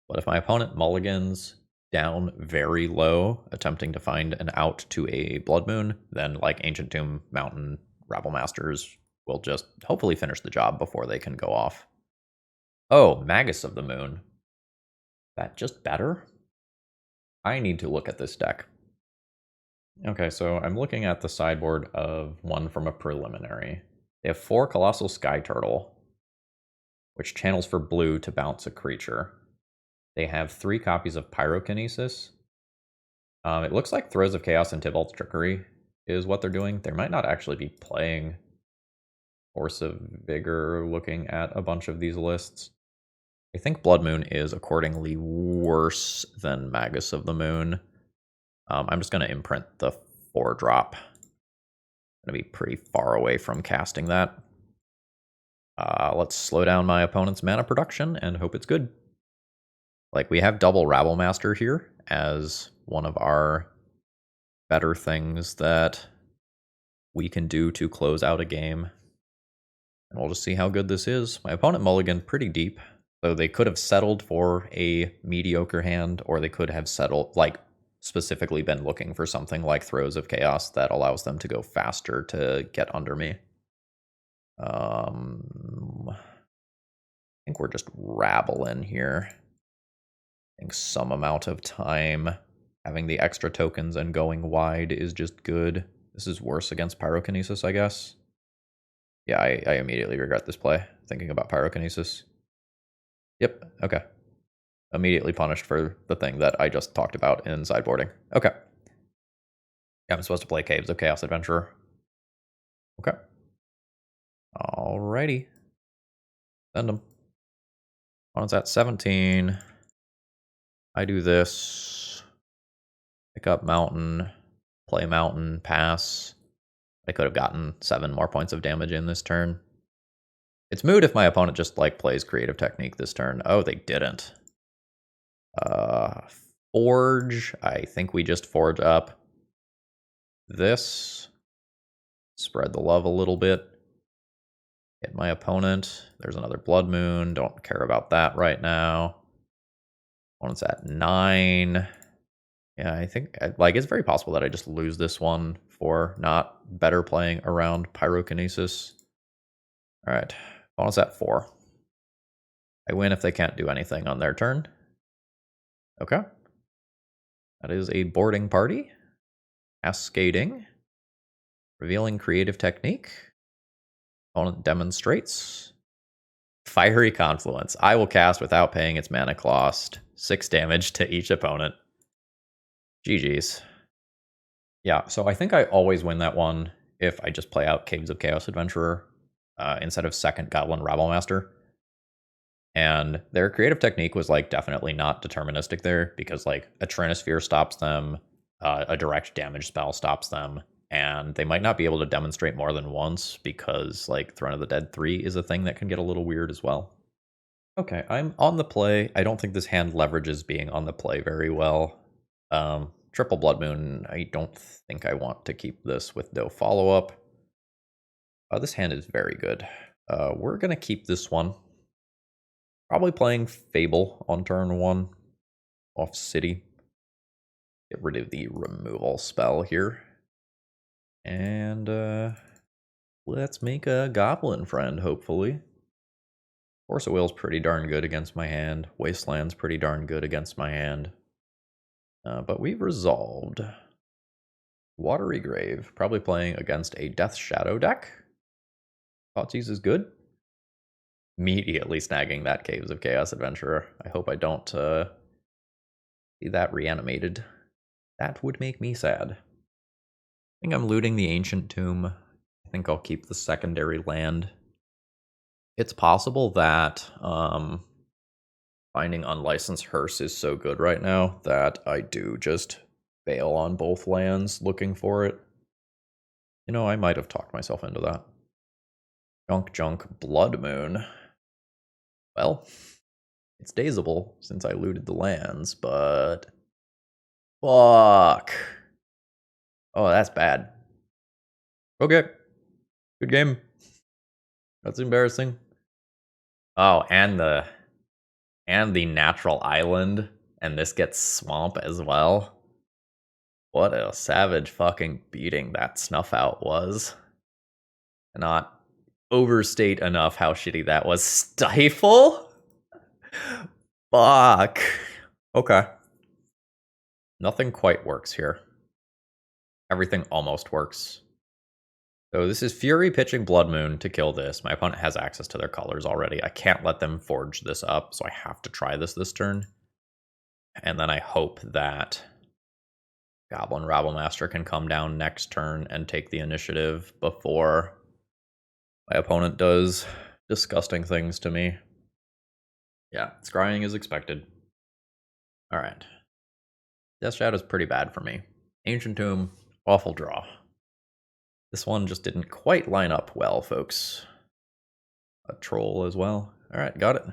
But if my opponent mulligans down very low, attempting to find an out to a Blood Moon, then like Ancient Tomb, Mountain, Rabble Masters will just hopefully finish the job before they can go off. Oh, Magus of the Moon. That just better? I need to look at this deck. Okay, so I'm looking at the sideboard of one from a preliminary. They have 4 Colossal Sky Turtle, which channels for blue to bounce a creature. They have 3 copies of Pyrokinesis. It looks like Throes of Chaos and Tybalt's Trickery is what they're doing. They might not actually be playing Force of Vigor looking at a bunch of these lists. I think Blood Moon is accordingly worse than Magus of the Moon. I'm just going to imprint the 4-drop. Going to be pretty far away from casting that. Let's slow down my opponent's mana production and hope it's good. Like, we have double Rabblemaster here as one of our better things that we can do to close out a game. And we'll just see how good this is. My opponent mulliganed pretty deep, so they could have settled for a mediocre hand, or they could have settled, like, specifically been looking for something like Throes of Chaos that allows them to go faster to get under me. I think we're just rabbling here. I think some amount of time having the extra tokens and going wide is just good. This is worse against Pyrokinesis, I guess. Yeah, I immediately regret this play, thinking about Pyrokinesis. Yep, okay. Immediately punished for the thing that I just talked about in sideboarding. Okay. Yeah, I'm supposed to play Caves of Chaos Adventurer. Okay. Alrighty. Send them. One's at 17. I do this. Pick up Mountain. Play Mountain. Pass. I could have gotten 7 more points of damage in this turn. It's moot if my opponent just, like, plays Creative Technique this turn. Oh, they didn't. Forge. I think we just forge up this. Spread the love a little bit. Hit my opponent. There's another Blood Moon. Don't care about that right now. Opponent's at 9. Yeah, I think, like, it's very possible that I just lose this one for not better playing around Pyrokinesis. All right, opponent's at 4. I win if they can't do anything on their turn. Okay. That is a boarding party. Cascading. Revealing Creative Technique. Opponent demonstrates. Fiery Confluence. I will cast without paying its mana cost. 6 damage to each opponent. GG's. Yeah, so I think I always win that one if I just play out Caves of Chaos Adventurer instead of second Goblin Rabblemaster. And their Creative Technique was, like, definitely not deterministic there, because, like, a Trinisphere stops them, a direct damage spell stops them, and they might not be able to demonstrate more than once because, like, Throne of the Dead 3 is a thing that can get a little weird as well. Okay, I'm on the play. I don't think this hand leverages being on the play very well. Triple Blood Moon, I don't think I want to keep this with no follow-up. This hand is very good. We're going to keep this one. Probably playing Fable on turn 1 off City. Get rid of the removal spell here. And let's make a Goblin Friend, hopefully. Force of Will's pretty darn good against my hand. Wasteland's pretty darn good against my hand. But we've resolved. Watery Grave, probably playing against a Death Shadow deck. Thoughtseize is good. Immediately snagging that Caves of Chaos Adventurer. I hope I don't see that reanimated. That would make me sad. I think I'm looting the Ancient Tomb. I think I'll keep the secondary land. It's possible that finding Unlicensed Hearse is so good right now that I do just bail on both lands looking for it. You know, I might have talked myself into that. Junk, Blood Moon. Well, it's dazable since I looted the lands, but fuck. Oh, that's bad. Okay. Good game. That's embarrassing. Oh, and the natural island, and this gets swamp as well. What a savage fucking beating that Snuff Out was. Cannot overstate enough how shitty that was. Stifle? Fuck. Okay. Nothing quite works here. Everything almost works. So this is Fury pitching Blood Moon to kill this. My opponent has access to their colors already. I can't let them forge this up, so I have to try this turn. And then I hope that Goblin Rabblemaster can come down next turn and take the initiative before my opponent does disgusting things to me. Yeah, scrying is expected. Alright. Death Shadow is pretty bad for me. Ancient Tomb, awful draw. This one just didn't quite line up well, folks. A troll as well. Alright, got it.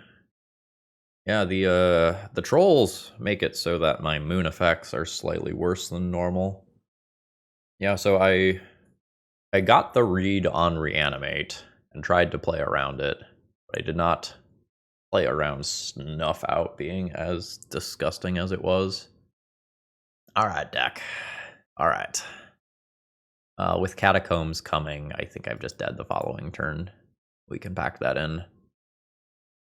Yeah, the trolls make it so that my moon effects are slightly worse than normal. Yeah, so I got the read on Reanimate and tried to play around it, but I did not play around Snuff Out being as disgusting as it was. Alright, deck. Alright. With Catacombs coming, I think I've just dead the following turn. We can pack that in.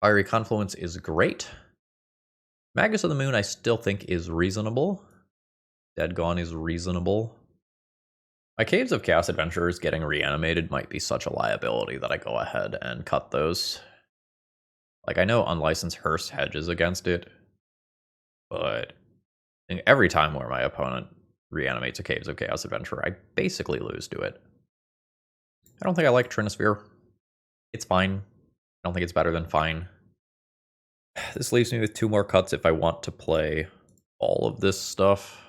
Fiery Confluence is great. Magus of the Moon I still think is reasonable. Dead Gone is reasonable. My Caves of Chaos Adventurers getting reanimated might be such a liability that I go ahead and cut those. Like, I know Unlicensed Hearse hedges against it, but every time where my opponent reanimates a Caves of Chaos Adventurer, I basically lose to it. I don't think I like Trinisphere. It's fine. I don't think it's better than fine. This leaves me with 2 more cuts if I want to play all of this stuff.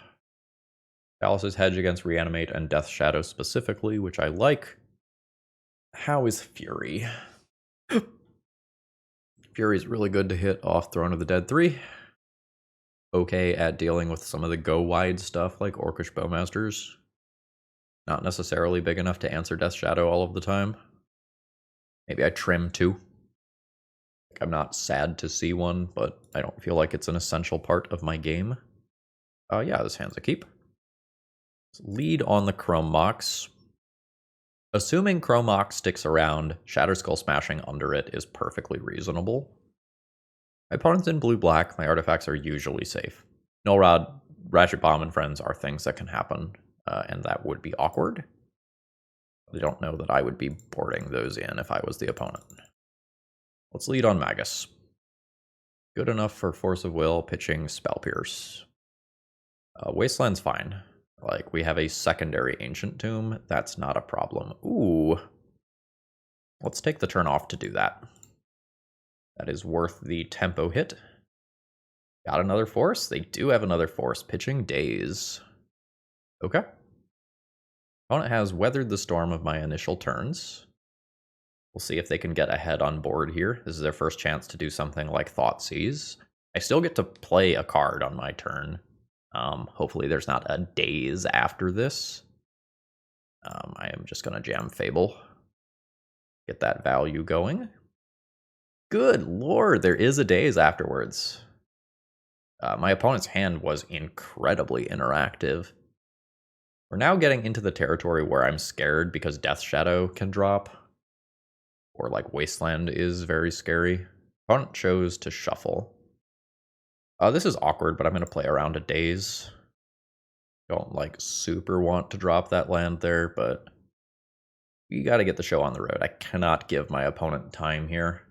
Palace's Hedge against Reanimate and Death Shadow specifically, which I like. How is Fury? Fury's really good to hit off Throne of the Dead 3. Okay at dealing with some of the go-wide stuff like Orcish Bowmasters. Not necessarily big enough to answer Death Shadow all of the time. Maybe I trim 2. I'm not sad to see one, but I don't feel like it's an essential part of my game. Yeah, this hand's a keep. Lead on the Chrome Mox. Assuming Chrome Mox sticks around, Shatterskull smashing under it is perfectly reasonable. My opponent's in blue-black, my artifacts are usually safe. Null Rod, Ratchet Bomb, and Friends are things that can happen, and that would be awkward. I don't know that I would be boarding those in if I was the opponent. Let's lead on Magus. Good enough for Force of Will, pitching Spell Pierce. Wasteland's fine. Like, we have a secondary Ancient Tomb. That's not a problem. Ooh. Let's take the turn off to do that. That is worth the tempo hit. Got another Force? They do have another Force. Pitching Daze. Okay. Opponent has weathered the storm of my initial turns. We'll see if they can get ahead on board here. This is their first chance to do something like Thoughtseize. I still get to play a card on my turn. Hopefully there's not a Daze after this. I am just going to jam Fable. Get that value going. Good lord, there is a Daze afterwards. My opponent's hand was incredibly interactive. We're now getting into the territory where I'm scared because Death Shadow can drop. Or like Wasteland is very scary. Opponent chose to shuffle. This is awkward, but I'm going to play around a Daze. Don't like super want to drop that land there, but you got to get the show on the road. I cannot give my opponent time here.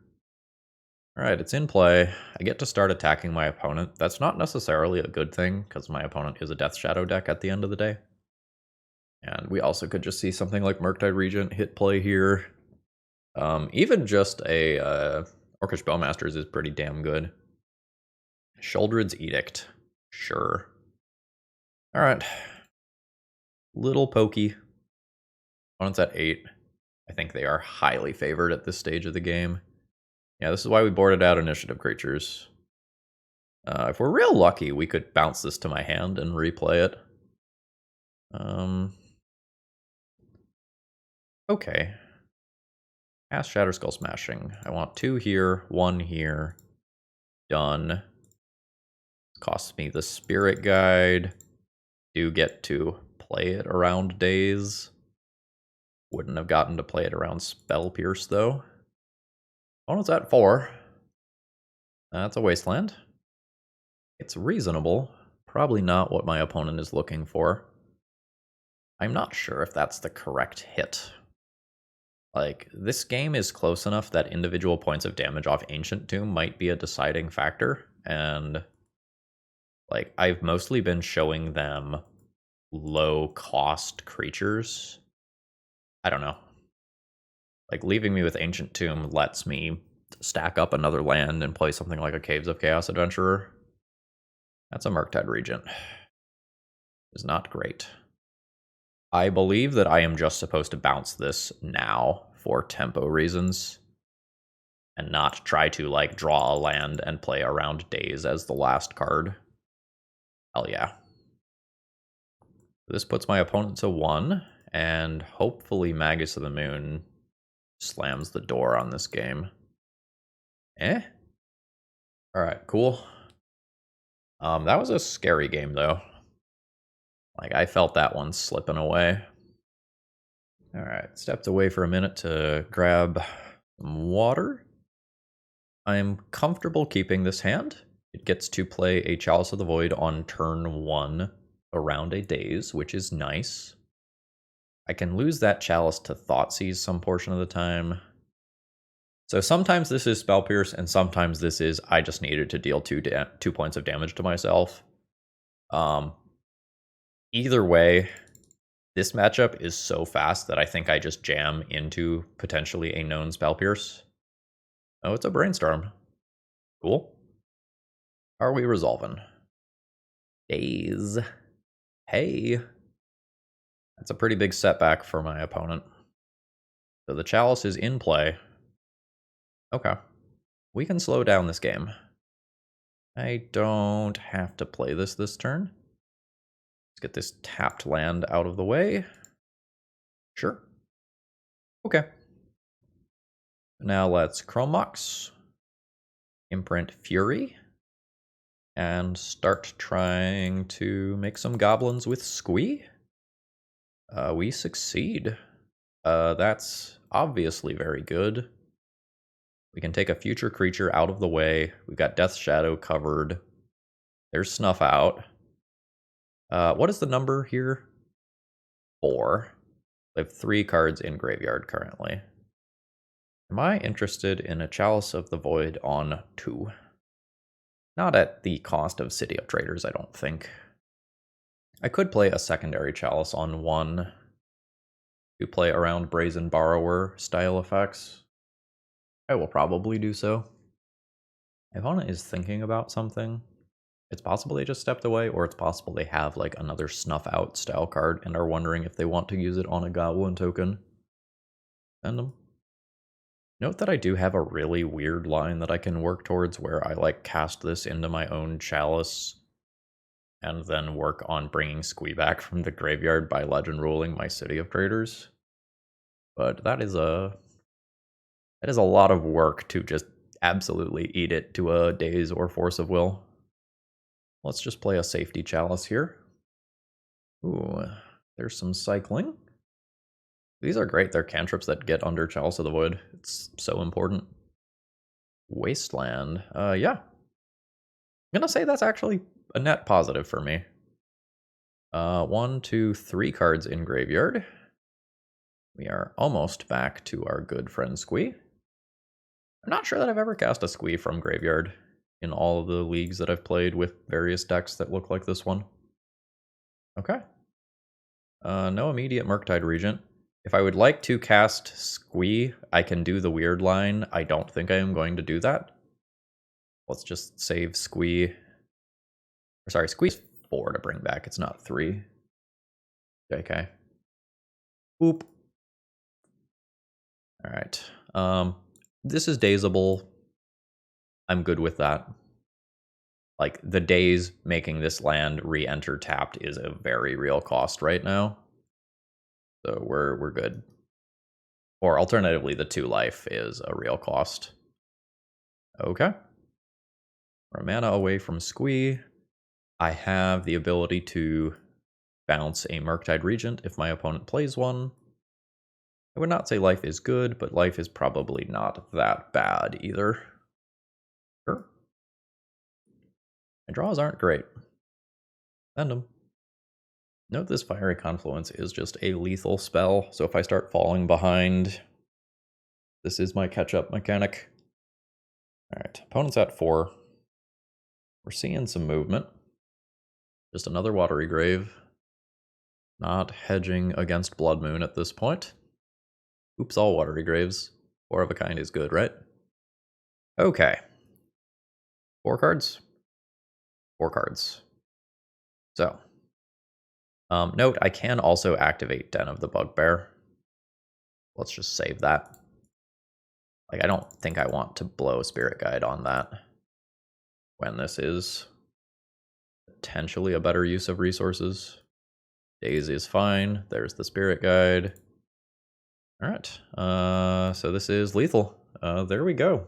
Alright, it's in play. I get to start attacking my opponent. That's not necessarily a good thing, because my opponent is a Death Shadow deck at the end of the day. And we also could just see something like Murktide Regent hit play here. Even just a Orcish Bowmasters is pretty damn good. Sheoldred's Edict. Sure. Alright. Little pokey. Opponent's at 8. I think they are highly favored at this stage of the game. Yeah, this is why we boarded out initiative creatures. If we're real lucky, we could bounce this to my hand and replay it. Okay. Cast Shatterskull Smashing. I want 2 here, 1 here. Done. Costs me the Spirit Guide. Do get to play it around Daze. Wouldn't have gotten to play it around Spell Pierce, though. Opponent's at 4. That's a Wasteland. It's reasonable. Probably not what my opponent is looking for. I'm not sure if that's the correct hit. Like, this game is close enough that individual points of damage off Ancient Tomb might be a deciding factor, and like, I've mostly been showing them low-cost creatures. I don't know. Like, leaving me with Ancient Tomb lets me stack up another land and play something like a Caves of Chaos Adventurer. That's a Murktide Regent. Is not great. I believe that I am just supposed to bounce this now for tempo reasons and not try to, like, draw a land and play around Days as the last card. Hell yeah. This puts my opponent to 1, and hopefully Magus of the Moon slams the door on this game. Alright, cool. That was a scary game, though. Like, I felt that one slipping away. Alright, stepped away for a minute to grab some water. I'm comfortable keeping this hand. It gets to play a Chalice of the Void on turn 1 around a Daze, which is nice. I can lose that Chalice to Thoughtseize some portion of the time. So sometimes this is Spell Pierce, and sometimes this is I just needed to deal 2 points of damage to myself. Either way, this matchup is so fast that I think I just jam into potentially a known Spell Pierce. Oh, it's a Brainstorm. Cool. Are we resolving? Daze. Hey. That's a pretty big setback for my opponent. So the Chalice is in play. Okay. We can slow down this game. I don't have to play this turn. Let's get this tapped land out of the way. Sure. Okay. Now let's Chrome Mox, Imprint Fury, and start trying to make some goblins with Squee. We succeed. That's obviously very good. We can take a future creature out of the way. We've got Death Shadow covered. There's Snuff Out. What is the number here? 4. I have 3 cards in graveyard currently. Am I interested in a Chalice of the Void on 2? Not at the cost of City of Traders, I don't think. I could play a secondary Chalice on 1 to play around Brazen Borrower style effects. I will probably do so. My opponent is thinking about something. It's possible they just stepped away, or it's possible they have like another Snuff Out style card and are wondering if they want to use it on a Goblin token. Send them. Note that I do have a really weird line that I can work towards where I like cast this into my own Chalice and then work on bringing Squee back from the graveyard by Legend Ruling my City of Traders. But that is a lot of work to just absolutely eat it to a Daze or Force of Will. Let's just play a safety Chalice here. Ooh, there's some cycling. These are great. They're cantrips that get under Chalice of the Void. It's so important. Wasteland. Yeah. I'm gonna say that's actually a net positive for me. 1, 2, 3 cards in graveyard. We are almost back to our good friend Squee. I'm not sure that I've ever cast a Squee from graveyard in all of the leagues that I've played with various decks that look like this one. Okay. No immediate Murktide Regent. If I would like to cast Squee, I can do the weird line. I don't think I am going to do that. Let's just save Squee. Sorry, Squee's 4 to bring back. It's not 3. Okay. Oop. Alright. This is Dazeable. I'm good with that. Like, the Daze making this land re-enter tapped is a very real cost right now. So we're good. Or alternatively, the 2 life is a real cost. Okay. We're a mana away from Squee. I have the ability to bounce a Murktide Regent if my opponent plays one. I would not say life is good, but life is probably not that bad either. Sure. My draws aren't great. Send them. Note this Fiery Confluence is just a lethal spell, so if I start falling behind, this is my catch-up mechanic. Alright, opponent's at 4. We're seeing some movement. Just another Watery Grave. Not hedging against Blood Moon at this point. Oops, all Watery Graves. 4 of a kind is good, right? Okay. 4 cards. 4 cards. So, note, I can also activate Den of the Bugbear. Let's just save that. Like, I don't think I want to blow Spirit Guide on that when this is potentially a better use of resources. Daisy is fine. There's the Spirit Guide. Alright, so this is lethal. There we go.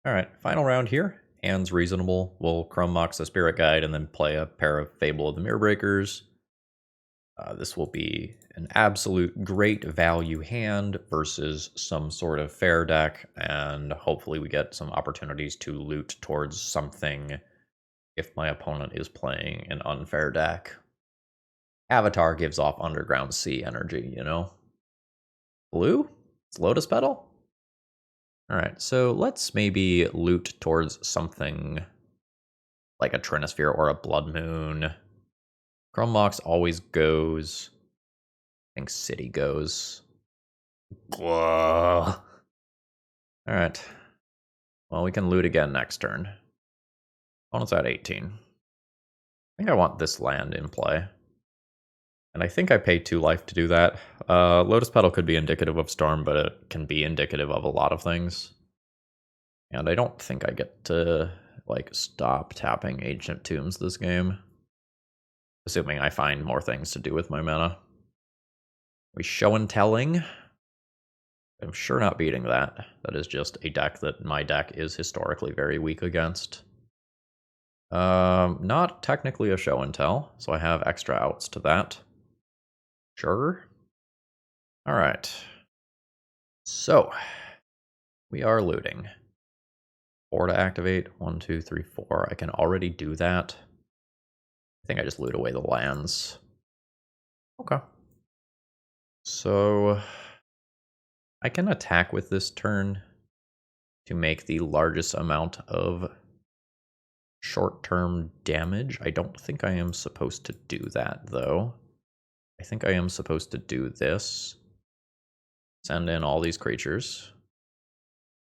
Alright, final round here. Hand's reasonable. We'll Chrome Mox the Spirit Guide and then play a pair of Fable of the Mirror Breakers. This will be an absolute great value hand versus some sort of fair deck, and hopefully we get some opportunities to loot towards something if my opponent is playing an unfair deck. Avatar gives off Underground Sea energy, you know? Blue? It's Lotus Petal? Alright, so let's maybe loot towards something like a Trinisphere or a Blood Moon. Chrome Mox always goes. I think City goes. Whoa. Alright. Well, we can loot again next turn. Opponent's at 18. I think I want this land in play. And I think I pay 2 life to do that. Lotus Petal could be indicative of Storm, but it can be indicative of a lot of things. And I don't think I get to, like, stop tapping Ancient Tombs this game. Assuming I find more things to do with my mana. We Show and Telling. I'm sure not beating that. That is just a deck that my deck is historically very weak against. Not technically a Show and Tell, so I have extra outs to that. Sure. Alright. So, we are looting. 4 to activate. 1, 2, 3, 4. I can already do that. I think I just loot away the lands. Okay. So, I can attack with this turn to make the largest amount of short-term damage. I don't think I am supposed to do that, though. I think I am supposed to do this. Send in all these creatures.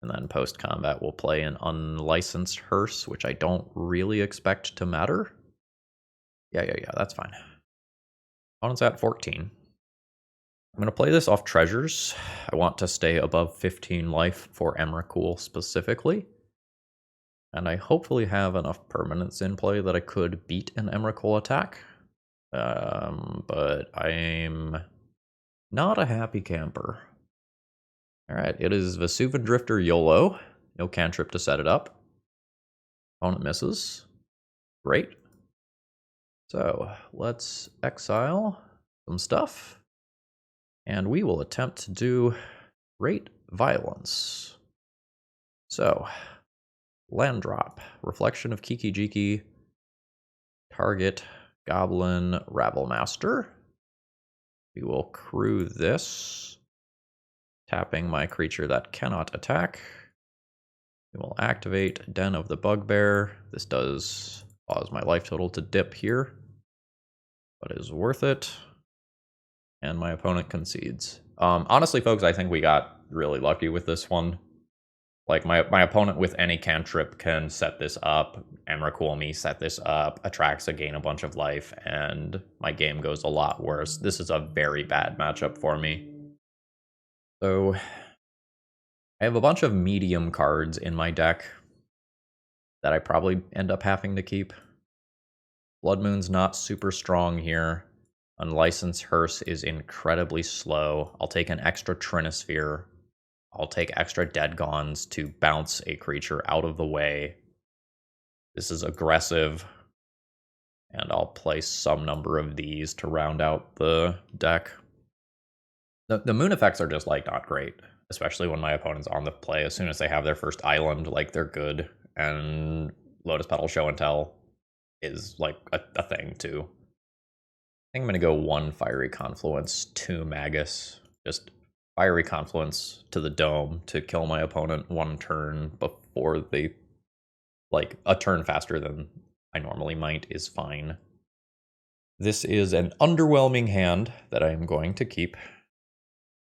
And then post-combat we'll play an unlicensed hearse, which I don't really expect to matter. Yeah, that's fine. Opponent's at 14. I'm going to play this off treasures. I want to stay above 15 life for Emrakul specifically. And I hopefully have enough permanents in play that I could beat an Emrakul attack. But I'm not a happy camper. Alright, it is Vesuvan Drifter YOLO. No cantrip to set it up. Opponent misses. Great. So, let's exile some stuff. And we will attempt to do Great Violence. So, land drop. Reflection of Kiki Jiki. Target Goblin Rabblemaster. We will crew this. Tapping my creature that cannot attack. We will activate Den of the Bugbear. This does cause my life total to dip here, but is worth it. And my opponent concedes. Honestly, folks, I think we got really lucky with this one. Like, my opponent with any cantrip can set this up. Emrakul me set this up, attracts a gain a bunch of life, and my game goes a lot worse. This is a very bad matchup for me. So, I have a bunch of medium cards in my deck that I probably end up having to keep. Blood Moon's not super strong here. Unlicensed Hearse is incredibly slow. I'll take an extra Trinisphere. I'll take extra Dead Gons to bounce a creature out of the way. This is aggressive. And I'll play some number of these to round out the deck. The moon effects are just, like, not great. Especially when my opponent's on the play. As soon as they have their first island, like, they're good. And Lotus Petal Show and Tell is, like, a thing, too. think I'm going to go 1 Fiery Confluence, 2 Magus. Just Fiery Confluence to the Dome to kill my opponent 1 turn before they... Like, a turn faster than I normally might is fine. This is an underwhelming hand that I am going to keep.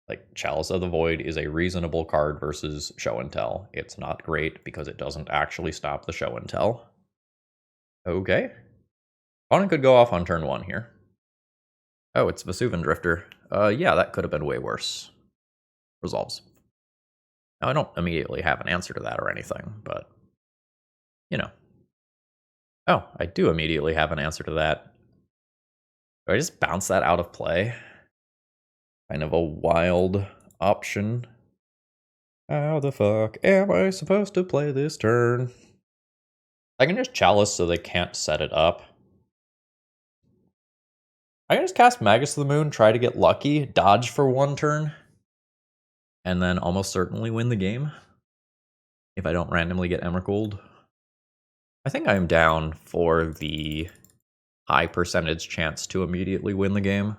Like, Chalice of the Void is a reasonable card versus Show and Tell. It's not great because it doesn't actually stop the Show and Tell. Okay. Opponent could go off on turn 1 here. Oh, it's Vesuvan Drifter. Yeah, that could have been way worse. Resolves. Now, I don't immediately have an answer to that or anything, but, you know. Oh, I do immediately have an answer to that. Do I just bounce that out of play? Kind of a wild option. How the fuck am I supposed to play this turn? I can just Chalice so they can't set it up. I can just cast Magus of the Moon, try to get lucky, dodge for 1 turn, and then almost certainly win the game. If I don't randomly get Emrakuld. I think I'm down for the high percentage chance to immediately win the game.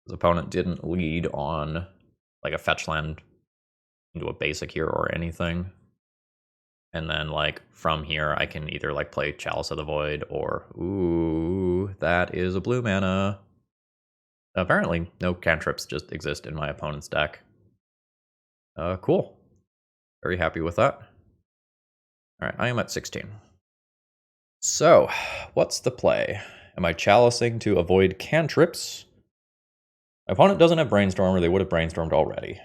His opponent didn't lead on like a fetch land into a basic here or anything. And then like from here I can either like play Chalice of the Void or ooh, that is a blue mana. Apparently no cantrips just exist in my opponent's deck. Cool. Very happy with that. Alright, I am at 16. So, what's the play? Am I chalicing to avoid cantrips? My opponent doesn't have Brainstorm, or they would have brainstormed already.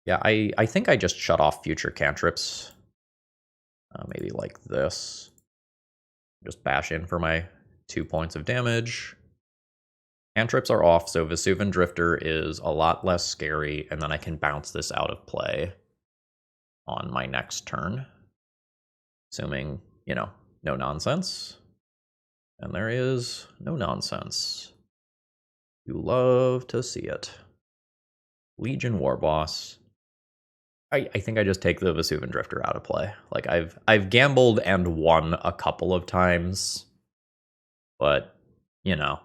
Yeah, I think I just shut off future cantrips. Maybe like this. Just bash in for my 2 points of damage. Cantrips are off, so Vesuvan Drifter is a lot less scary, and then I can bounce this out of play on my next turn. Assuming, you know, no nonsense. And there is no nonsense. You love to see it. Legion War Boss. I think I just take the Vesuvan Drifter out of play. Like I've gambled and won a couple of times, but you know,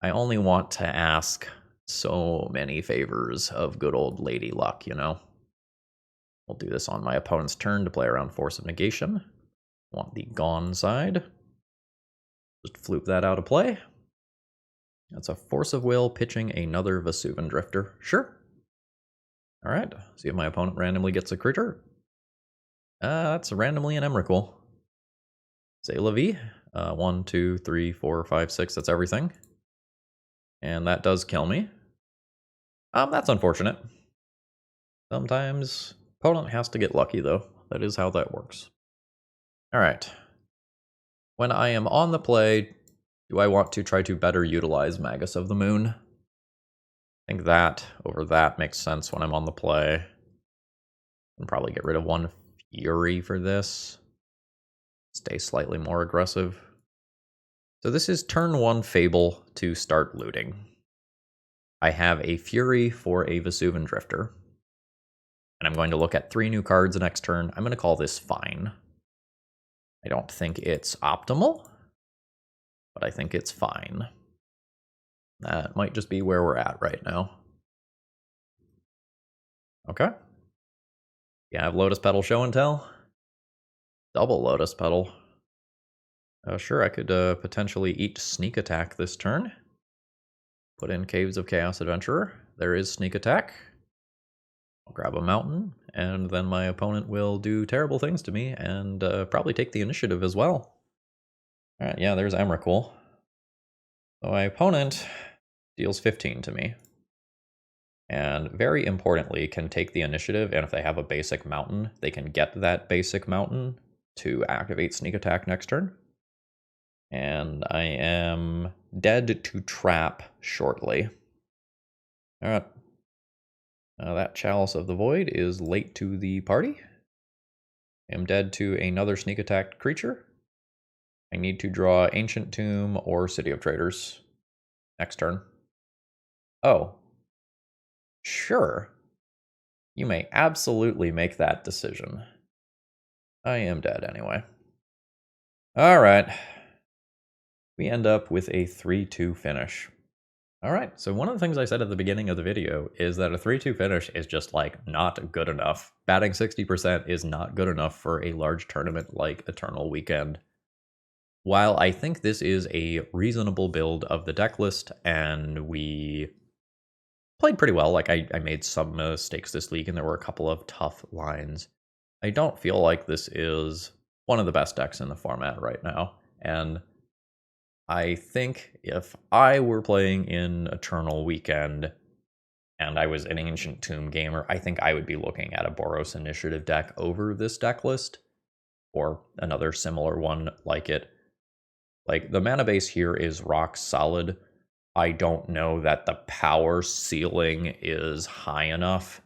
I only want to ask so many favors of good old Lady Luck, you know. We'll do this on my opponent's turn to play around Force of Negation. Want the Gone side. Just floop that out of play. That's a Force of Will pitching another Vesuvan Drifter. Sure. Alright, see if my opponent randomly gets a creature. That's randomly an Emrakul. Say la vie. 1, 2, 3, 4, 5, 6, that's everything. And that does kill me. That's unfortunate. Sometimes opponent has to get lucky though. That is how that works. Alright. When I am on the play, do I want to try to better utilize Magus of the Moon? I think that over that makes sense when I'm on the play. And probably get rid of 1 Fury for this. Stay slightly more aggressive. So this is turn 1 Fable to start looting. I have a Fury for a Vesuvan Drifter. And I'm going to look at 3 new cards next turn. I'm going to call this fine. I don't think it's optimal, but I think it's fine. That might just be where we're at right now. Okay. You have Lotus Petal Show and Tell. Double Lotus Petal. Sure, I could potentially eat Sneak Attack this turn. Put in Caves of Chaos Adventurer. There is Sneak Attack. I'll grab a mountain, and then my opponent will do terrible things to me, and probably take the initiative as well. Alright, yeah, there's Emrakul. So my opponent deals 15 to me. And very importantly, can take the initiative, and if they have a basic mountain, they can get that basic mountain to activate Sneak Attack next turn. And I am dead to trap shortly. Alright. That Chalice of the Void is late to the party. I am dead to another Sneak Attack creature. I need to draw Ancient Tomb or City of Traders next turn. Oh. Sure. You may absolutely make that decision. I am dead anyway. Alright. we end up with a 3-2 finish. All right, so one of the things I said at the beginning of the video is that a 3-2 finish is just like not good enough. Batting 60% is not good enough for a large tournament like Eternal Weekend. While I think this is a reasonable build of the deck list, and we played pretty well, like I made some mistakes this league and there were a couple of tough lines, I don't feel like this is one of the best decks in the format right now. And I think if I were playing in Eternal Weekend and I was an Ancient Tomb gamer, I think I would be looking at a Boros Initiative deck over this deck list, or another similar one like it. Like, the mana base here is rock solid. I don't know that the power ceiling is high enough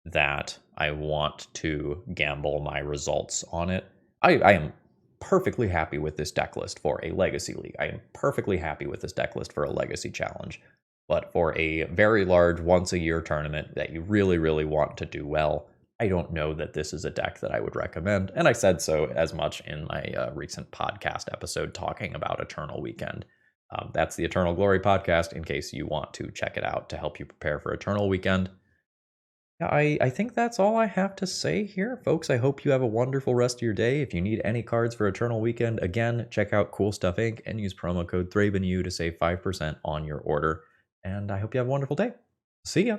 that I want to gamble my results on it. I am perfectly happy with this deck list for a Legacy League. I am perfectly happy with this deck list for a Legacy Challenge. But for a very large once-a-year tournament that you really, really want to do well, I don't know that this is a deck that I would recommend. And I said so as much in my recent podcast episode talking about Eternal Weekend. That's the Eternal Glory podcast, in case you want to check it out to help you prepare for Eternal Weekend. Yeah, I think that's all I have to say here, folks. I hope you have a wonderful rest of your day. If you need any cards for Eternal Weekend, again, check out Cool Stuff Inc. and use promo code ThrabenU to save 5% on your order. And I hope you have a wonderful day. See ya!